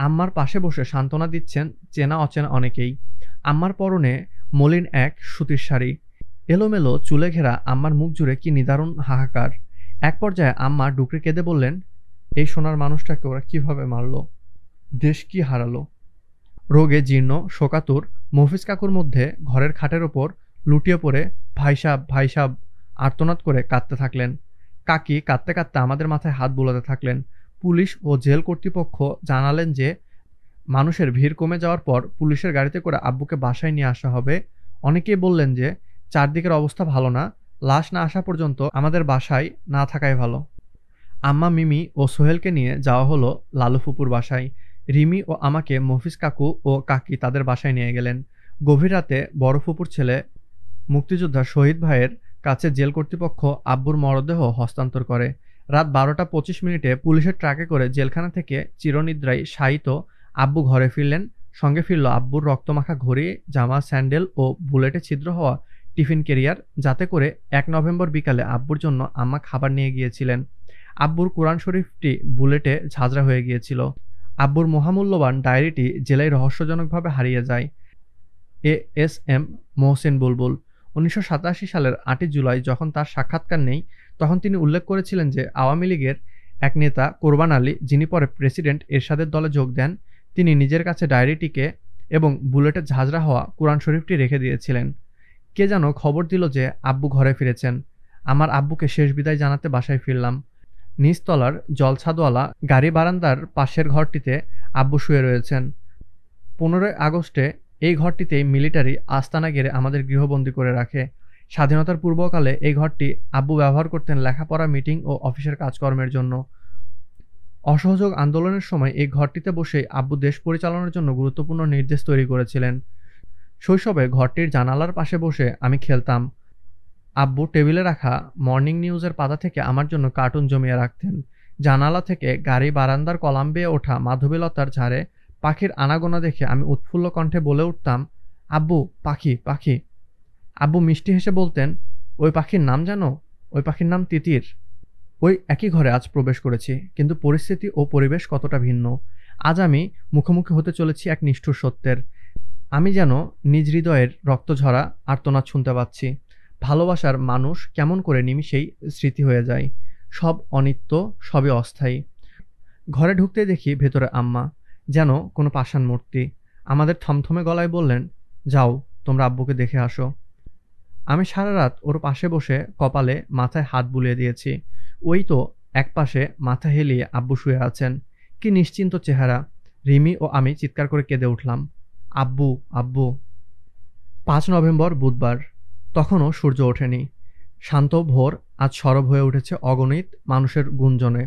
আম্মার পাশে বসে সান্ত্বনা দিচ্ছেন চেনা অচেনা অনেকেই। আম্মার পরনে মলিন এক সুতির শাড়ি, এলোমেলো চুলে ঘেরা আম্মার মুখ জুড়ে কি নিদারুণ হাহাকার। এক পর্যায়ে আম্মা ডুকরে কেঁদে বললেন, এই সোনার মানুষটাকে ওরা কিভাবে মারল, দেশ কি হারালো। রোগে জীর্ণ শোকাতুর মফিজ কাকুর মধ্যে ঘরের খাটের ওপর লুটিয়ে পড়ে ভাই সাব আর্তনাদ করে কাঁদতে থাকলেন। কাকি কাঁদতে কাঁদতে আমাদের মাথায় হাত বুলাতে থাকলেন। পুলিশ ও জেল কর্তৃপক্ষ জানালেন যে মানুষের ভিড় কমে যাওয়ার পর পুলিশের গাড়িতে করে আব্বুকে বাসায় নিয়ে আসা হবে। অনেকেই বললেন যে চারদিকের অবস্থা ভালো না, লাশ না আসা পর্যন্ত আমাদের বাসায় না থাকাই ভালো। আম্মা, মিমি ও সোহেলকে নিয়ে যাওয়া হলো লালু ফুপুর বাসায়। রিমি ও আমাকে মফিজ কাকু ও কাকি তাদের বাসায় নিয়ে গেলেন। গভীর রাতে বড় ফুপুর ছেলে মুক্তিযোদ্ধা শহীদ ভাইয়ের কাছে জেল কর্তৃপক্ষ আব্বুর মরদেহ হস্তান্তর করে। রাত 12টা 25 পুলিশের ট্রাকে করে জেলখানা থেকে চিরনিদ্রায় শায়িত আব্বু ঘরে ফিরলেন। সঙ্গে ফিরল আব্বুর রক্তমাখা ঘড়ি, জামা, স্যান্ডেল ও বুলেটে ছিদ্র হওয়া টিফিন ক্যারিয়ার, যাতে করে 1 নভেম্বর বিকালে আব্বুর জন্য আম্মা খাবার নিয়ে গিয়েছিলেন। আব্বুর কোরআন শরীফটি বুলেটে ঝাঁঝরা হয়ে গিয়েছিল। আব্বুর মহামূল্যবান ডায়েরিটি জেলায় রহস্যজনকভাবে হারিয়ে যায়। ASM মোহসিন বুলবুল 1987 সালের 8 জুলাই যখন তার সাক্ষাৎকার নেই, তখন তিনি উল্লেখ করেছিলেন যে আওয়ামী লীগের এক নেতা কোরবান আলী, যিনি পরে প্রেসিডেন্ট এরশাদের দলে যোগ দেন, তিনি নিজের কাছে ডায়েরিটিকে এবং বুলেটের ঝাঁঝরা হওয়া কোরআন শরীফটি রেখে দিয়েছিলেন। কে যেন খবর দিল যে আব্বু ঘরে ফিরেছেন। আমার আব্বুকে শেষ বিদায় জানাতে বাসায় ফিরলাম। নিচতলার জলছাদওয়ালা গাড়ি বারান্দার পাশের ঘরটিতে আব্বু শুয়ে রয়েছেন। 15 আগস্টে এই ঘরটিতেই মিলিটারি আস্তানা গেড়ে আমাদের গৃহবন্দী করে রাখে। স্বাধীনতার পূর্বকালে এই ঘরটি আব্বু ব্যবহার করতেন লেখাপড়া, মিটিং ও অফিসের কাজকর্মের জন্য। অসহযোগ আন্দোলনের সময় এই ঘরটিতে বসেই আব্বু দেশ পরিচালনার জন্য গুরুত্বপূর্ণ নির্দেশ তৈরি করেছিলেন। শৈশবে ঘরটির জানালার পাশে বসে আমি খেলতাম। আব্বু টেবিলে রাখা মর্নিং নিউজের পাতা থেকে আমার জন্য কার্টুন জমিয়ে রাখতেন। জানালা থেকে গাড়ি বারান্দার কলাম বেয়ে ওঠা মাধবীলতার ঝাড়ে পাখির আনাগোনা দেখে আমি উৎফুল্ল কণ্ঠে বলে উঠতাম, আব্বু, পাখি পাখি। আব্বু মিষ্টি হেসে বলতেন, ওই পাখির নাম জানো? ওই পাখির নাম তিতির। ওই একই ঘরে আজ প্রবেশ করেছি, কিন্তু পরিস্থিতি ও পরিবেশ কতটা ভিন্ন। আজ আমি মুখোমুখি হতে চলেছি এক নিষ্ঠুর সত্যের। আমি যেন নিজ হৃদয়ের রক্তঝরা আর্তনাদ শুনতে পাচ্ছি। ভালোবাসার মানুষ কেমন করে নিমিষেই স্মৃতি হয়ে যায়। সব অনিত্য, সবই অস্থায়ী। ঘরে ঢুকতেই দেখি ভেতরে আম্মা, যেন কোনো পাষাণ মূর্তি। আমাদের থমথমে গলায় বললেন, যাও, তোমরা আব্বুকে দেখে আসো। আমি সারা রাত ওর পাশে বসে কপালে মাথায় হাত বুলিয়ে দিয়েছি। ওই তো একপাশে মাথা হেলিয়ে আব্বু শুয়ে আছেন। কি নিশ্চিন্ত চেহারা। রিমি ও আমি চিৎকার করে কেঁদে উঠলাম, আব্বু, আব্বু। 5 নভেম্বর বুধবার। তখনও সূর্য ওঠেনি। শান্ত ভোর আজ সরব হয়ে উঠেছে অগণিত মানুষের গুঞ্জনে।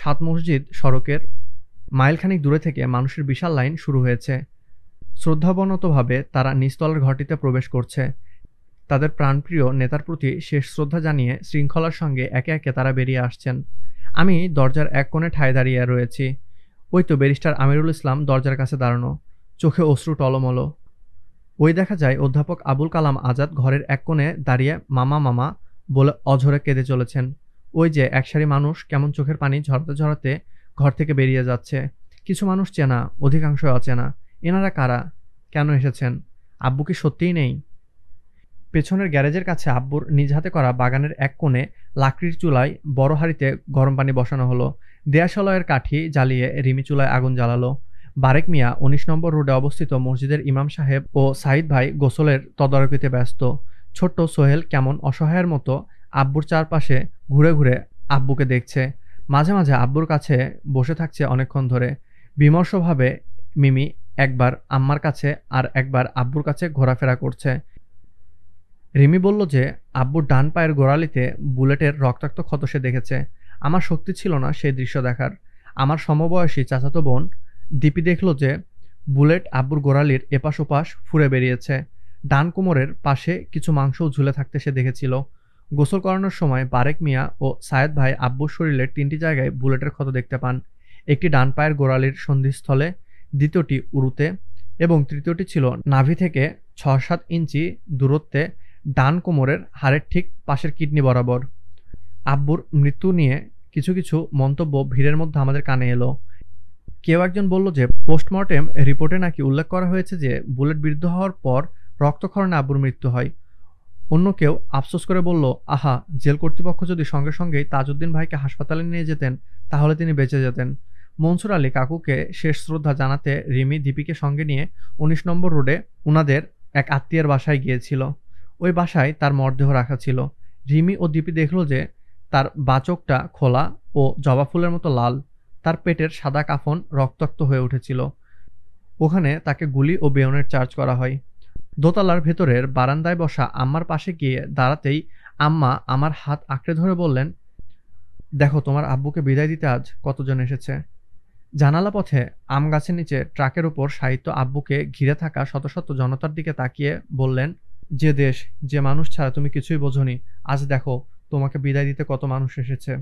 7 মসজিদ সড়কের মাইলখানিক দূরে থেকে মানুষের বিশাল লাইন শুরু হয়েছে। শ্রদ্ধাবনতভাবে তারা নিচতলার ঘরটিতে প্রবেশ করছে। তাদের প্রাণপ্রিয় নেতার প্রতি শেষ শ্রদ্ধা জানিয়ে শৃঙ্খলার সঙ্গে একে একে তারা বেরিয়ে আসছেন। আমি দরজার এক কোণে ঠায় দাঁড়িয়ে রয়েছি। ওই তো ব্যারিস্টার আমিরুল ইসলাম দরজার কাছে দাঁড়ানো, চোখে অশ্রু টলমলো। ওই দেখা যায় অধ্যাপক আবুল কালাম আজাদ ঘরের এক কোণে দাঁড়িয়ে মামা মামা বলে অঝরে কেঁদে চলেছেন। ওই যে এক সারি মানুষ কেমন চোখের পানি ঝরাতে ঝরাতে ঘর থেকে বেরিয়ে যাচ্ছে। কিছু মানুষ চেনা, অধিকাংশ অচেনা। এনারা কারা? কেন এসেছেন? আব্বু কি সত্যিই নেই? পেছনের গ্যারেজের কাছে আব্বুর নিজ হাতে করা বাগানের এক কোণে লাকড়ির চুলায় বড় হাঁড়িতে গরম পানি বসানো হলো। দেয়াশালয়ের কাঠি জ্বালিয়ে রিমি চুলায় আগুন জ্বালালো। বারেক মিয়া ১৯ নম্বর রোডে অবস্থিত মসজিদের ইমাম সাহেব ও সাইদ ভাই গোসলের তদারকিতে ব্যস্ত। ছোট্ট সোহেল কেমন অসহায়ের মতো আব্বুর চারপাশে ঘুরে ঘুরে আব্বুকে দেখছে। মাঝে মাঝে আব্বুর কাছে বসে থাকছে অনেকক্ষণ ধরে। বিমর্ষভাবে মিমি একবার আম্মার কাছে আর একবার আব্বুর কাছে ঘোরাফেরা করছে। রিমি বলল যে আব্বুর ডান পায়ের গোড়ালিতে বুলেটের রক্তাক্ত ক্ষত সে দেখেছে। আমার শক্তি ছিল না সেই দৃশ্য দেখার। আমার সমবয়সী চাচাতো বোন দীপি দেখল যে বুলেট আব্বুর গোড়ালির এপাশ ওপাশ ফুঁড়ে বেরিয়েছে। ডান কোমরের পাশে কিছু মাংসও ঝুলে থাকতে সে দেখেছিল। গোসল করানোর সময় বারেক মিয়া ও সায়েদ ভাই আব্বুর শরীরের ৩টি জায়গায় বুলেটের ক্ষত দেখতে পান। একটি ডান পায়ের গোড়ালির সন্ধিস্থলে, দ্বিতীয়টি উরুতে এবং তৃতীয়টি ছিল নাভি থেকে ৬-৭ ইঞ্চি দূরত্বে ডান কোমরের হাড়ের ঠিক পাশের কিডনি বরাবর। আব্বুর মৃত্যু নিয়ে কিছু কিছু মন্তব্য ভিড়ের মধ্যে আমাদের কানে এলো। কেউ একজন বলল যে পোস্টমর্টেম রিপোর্টে নাকি উল্লেখ করা হয়েছে যে বুলেট বিদ্ধ হওয়ার পর রক্তক্ষরণে আব্বুর মৃত্যু হয়। অন্য কেউ আফসোস করে বলল, আহা, জেল কর্তৃপক্ষ যদি সঙ্গে সঙ্গেই তাজউদ্দিন ভাইকে হাসপাতালে নিয়ে যেতেন তাহলে তিনি বেঁচে যেতেন। মনসুর আলী কাকুকে শেষ শ্রদ্ধা জানাতে রিমি দীপিকে সঙ্গে নিয়ে ১৯ নম্বর রোডে উনাদের এক আত্মীয়ের বাসায় গিয়েছিল। ওই বাসায় তার মরদেহ রাখা ছিল। রিমি ও দীপি দেখল যে তার বাচকটা খোলা ও জবা ফুলের মতো লাল। তার পেটের সাদা কাফন রক্তাক্ত হয়ে উঠেছিল। ওখানে তাকে গুলি ও বেয়নের চার্জ করা হয়। দোতলার ভেতরের বারান্দায় বসা আম্মার পাশে গিয়ে দাঁড়াতেই আম্মা আমার হাত আঁকড়ে ধরে বললেন, দেখো তোমার আব্বুকে বিদায় দিতে আজ কতজন এসেছে। জানালা পথে আম গাছের নিচে ট্রাকের উপর সাহিত্য আব্বুকে ঘিরে থাকা শত শত জনতার দিকে তাকিয়ে বললেন, যে দেশ, যে মানুষ ছাড়া তুমি কিছুই বোঝনি, আজ দেখো তোমাকে বিদায় দিতে কত মানুষ এসেছে।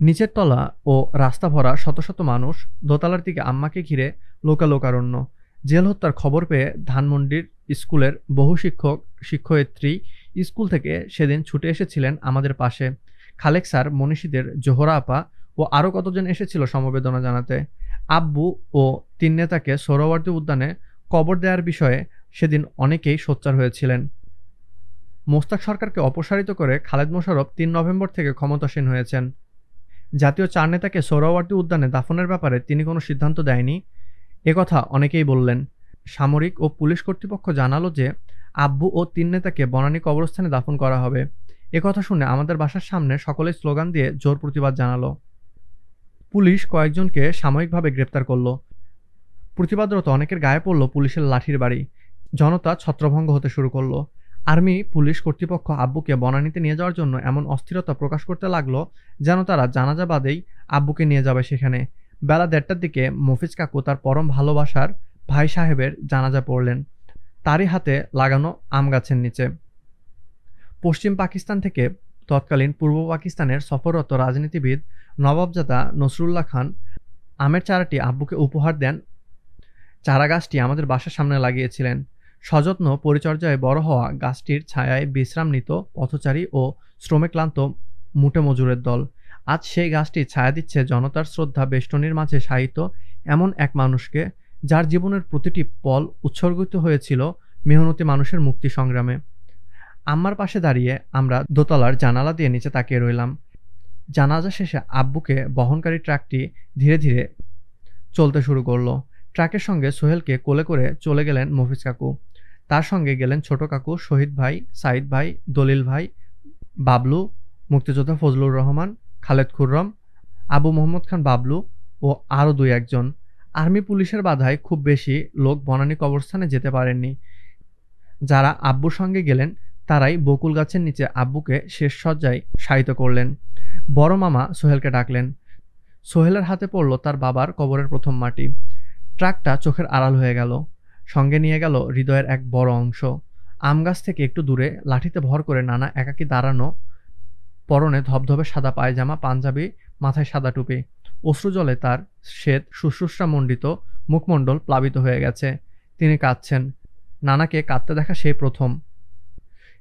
নিচের তলা ও রাস্তা ভরা শত শত মানুষ, দোতলার দিকে আম্মাকে ঘিরে লোকালোকারণ্য। জেল হত্যার খবর পেয়ে ধানমন্ডির স্কুলের বহু শিক্ষক শিক্ষয়িত্রী স্কুল থেকে সেদিন ছুটে এসেছিলেন আমাদের পাশে। খালেক স্যার, মনীষীদের জোহরা আপা ও আরও কতজন এসেছিল সমবেদনা জানাতে। আব্বু ও ৩ নেতাকে সোহরাওয়ার্দী উদ্যানে কবর দেওয়ার বিষয়ে সেদিন অনেকেই সোচ্চার হয়েছিলেন। মোস্তাক সরকারকে অপসারিত করে খালেদ মোশাররফ ৩ নভেম্বর থেকে ক্ষমতাসীন হয়েছেন। জাতীয় ৪ নেতাকে সোহরাওয়ার্দী উদ্যানে দাফনের ব্যাপারে তিনি কোনো সিদ্ধান্ত দেয়নি, একথা অনেকেই বললেন। সামরিক ও পুলিশ কর্তৃপক্ষ জানালো যে আব্বু ও ৩ নেতাকে বনানী কবরস্থানে দাফন করা হবে। একথা শুনে আমাদের বাসার সামনে সকলেই স্লোগান দিয়ে জোর প্রতিবাদ জানালো। পুলিশ কয়েকজনকে সাময়িকভাবে গ্রেপ্তার করল। প্রতিবাদরত অনেকের গায়ে পড়ল পুলিশের লাঠির বাড়ি। জনতা ছত্রভঙ্গ হতে শুরু করলো। আর্মি পুলিশ কর্তৃপক্ষ আব্বুকে বনানীতে নিয়ে যাওয়ার জন্য এমন অস্থিরতা প্রকাশ করতে লাগলো যেন তারা জানাজা বাদেই আব্বুকে নিয়ে যাবে সেখানে। বেলা ১:৩০টার দিকে মফিজ কাকু তার পরম ভালোবাসার ভাই সাহেবের জানাজা পড়লেন, তারই হাতে লাগানো আম গাছের নিচে। পশ্চিম পাকিস্তান থেকে তৎকালীন পূর্ব পাকিস্তানের সফররত রাজনীতিবিদ নবাবজাদা নসরুল্লাহ খান আমের চারাটি আব্বুকে উপহার দেন। চারা গাছটি আমাদের বাসার সামনে লাগিয়েছিলেন। সযত্ন পরিচর্যায় বড় হওয়া গাছটির ছায়ায় বিশ্রাম নিত পথচারী ও শ্রমে-ক্লান্ত মুটে মজুরের দল। আজ সেই গাছটি ছায়া দিচ্ছে জনতার শ্রদ্ধা বেষ্টনীর মাঝে শায়িত এমন এক মানুষকে, যার জীবনের প্রতিটি পল উৎসর্গিত হয়েছিল মেহনতি মানুষের মুক্তি সংগ্রামে। আম্মার পাশে দাঁড়িয়ে আমরা দোতলার জানালা দিয়ে নিচে তাকিয়ে রইলাম। জানাজা শেষে আব্বুকে বহনকারী ট্রাকটি ধীরে ধীরে চলতে শুরু করলো। ট্রাকের সঙ্গে সোহেলকে কোলে করে চলে গেলেন মফিজ কাকু। তার সঙ্গে গেলেন ছোট কাকু, শহীদ ভাই, সাইদ ভাই, দলিল ভাই, বাবলু, মুক্তিযোদ্ধা ফজলুর রহমান, খালেদ খুররম, আবু মোহাম্মদ খান বাবলু ও আরও ২-১ জন। আর্মি পুলিশের বাধায় খুব বেশি লোক বনানী কবরস্থানে যেতে পারেননি। যারা আব্বুর সঙ্গে গেলেন তারাই বকুল গাছের নিচে আব্বুকে শেষ সজ্জায় শায়িত করলেন। বড় মামা সোহেলকে ডাকলেন। সোহেলের হাতে পড়ল তার বাবার কবরের প্রথম মাটি। ট্রাকটা চোখের আড়াল হয়ে গেল, সঙ্গে নিয়ে গেল হৃদয়ের এক বড় অংশ। আম গাছ থেকে একটু দূরে লাঠিতে ভর করে নানা একাকী দাঁড়ানো, পরনে ধবধবে সাদা পায়জামা, পাঞ্জাবি, মাথায় সাদা টুপি। অশ্রুজলে তার শ্বেত শুশ্রূষামণ্ডিত মুখমণ্ডল প্লাবিত হয়ে গেছে। তিনি কাঁদছেন। নানাকে কাঁদতে দেখা সেই প্রথম।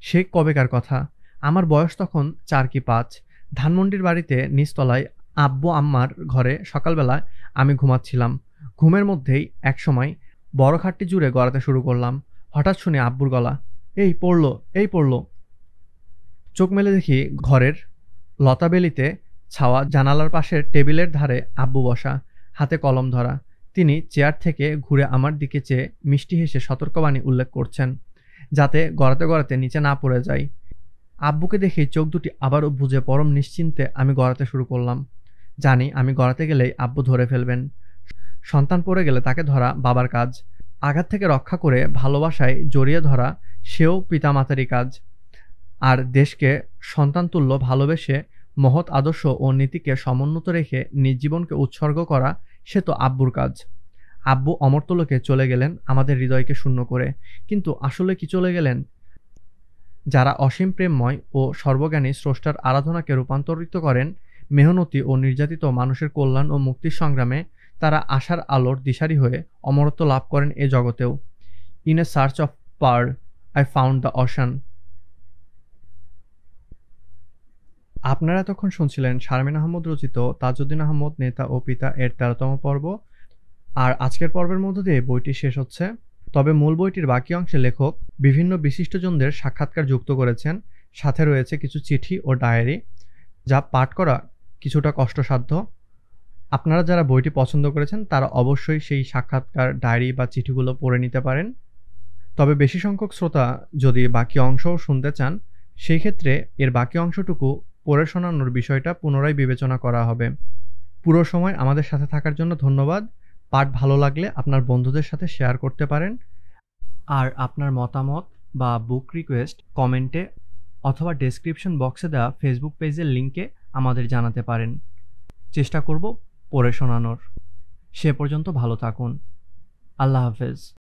সে কবেকার কথা। আমার বয়স তখন ৪ কি ৫। ধানমন্ডির বাড়িতে নিচতলায় আব্বু আম্মার ঘরে সকালবেলায় আমি ঘুমাচ্ছিলাম। ঘুমের মধ্যেই একসময় বড় খাটটি জুড়ে গড়াতে শুরু করলাম। হঠাৎ শুনি আব্বুর গলা, এই পড়ল, এই পড়ল। চোখ মেলে দেখি ঘরের লতাবেলিতে ছাওয়া জানালার পাশের টেবিলের ধারে আব্বু বসা, হাতে কলম ধরা। তিনি চেয়ার থেকে ঘুরে আমার দিকে চেয়ে মিষ্টি হেসে সতর্কবাণী উল্লেখ করছেন, যাতে গড়াতে গড়াতে নিচে না পড়ে যাই। আব্বুকে দেখেই চোখ দুটি আবারও বুজে পরম নিশ্চিন্তে আমি গড়াতে শুরু করলাম। জানি আমি গড়াতে গেলেই আব্বু ধরে ফেলবেন। সন্তান পড়ে গেলে তাকে ধরা বাবার কাজ। আঘাত থেকে রক্ষা করে ভালোবাসায় জড়িয়ে ধরা সেও পিতামাতারই কাজ। আর দেশকে সন্তানতুল্য ভালোবেসে মহৎ আদর্শ ও নীতিকে সমুন্নত রেখে নিজ জীবনকে উৎসর্গ করা সে তো আব্বুর কাজ। আব্বু অমর্ত্যলোকে চলে গেলেন আমাদের হৃদয়কে শূন্য করে। কিন্তু আসলে কি চলে গেলেন? যারা অসীম প্রেমময় ও সর্বজ্ঞানী স্রষ্টার আরাধনাকে রূপান্তরিত করেন মেহনতি ও নির্যাতিত মানুষের কল্যাণ ও মুক্তির সংগ্রামে, তারা আশার আলোর দিশারি হয়ে অমরত্ব লাভ করেন এ জগতেও। In a search of pearl I found the ocean. আপনারা এতক্ষণ শুনছিলেন শারমিন আহমদ রচিত তাজউদ্দিন আহমদ নেতা ও পিতা এর ১৩তম পর্ব। আর আজকের পর্বের মধ্য দিয়ে বইটি শেষ হচ্ছে। তবে মূল বইটির বাকি অংশে লেখক বিভিন্ন বিশিষ্টজনদের সাক্ষাৎকার যুক্ত করেছেন। সাথে রয়েছে কিছু চিঠি ও ডায়েরি, যা পাঠ করা কিছুটা কষ্টসাধ্য। আপনারা যারা বইটি পছন্দ করেছেন তারা অবশ্যই সেই সাক্ষাৎকার, ডায়েরি বা চিঠিগুলো পড়ে নিতে পারেন। তবে বেশি সংখ্যক শ্রোতা যদি বাকি অংশও শুনতে চান, সেই ক্ষেত্রে এর বাকি অংশটুকু পড়ে শোনানোর বিষয়টা পুনরায় বিবেচনা করা হবে। পুরো সময় আমাদের সাথে থাকার জন্য ধন্যবাদ। পাঠ ভালো লাগলে আপনার বন্ধুদের সাথে শেয়ার করতে পারেন। আর আপনার মতামত বা বুক রিকোয়েস্ট কমেন্টে অথবা ডেসক্রিপশন বক্সে দেওয়া ফেসবুক পেজের লিঙ্কে আমাদের জানাতে পারেন। চেষ্টা করব পড়ে শোনানোর। সে পর্যন্ত ভালো থাকুন। আল্লাহ হাফেজ।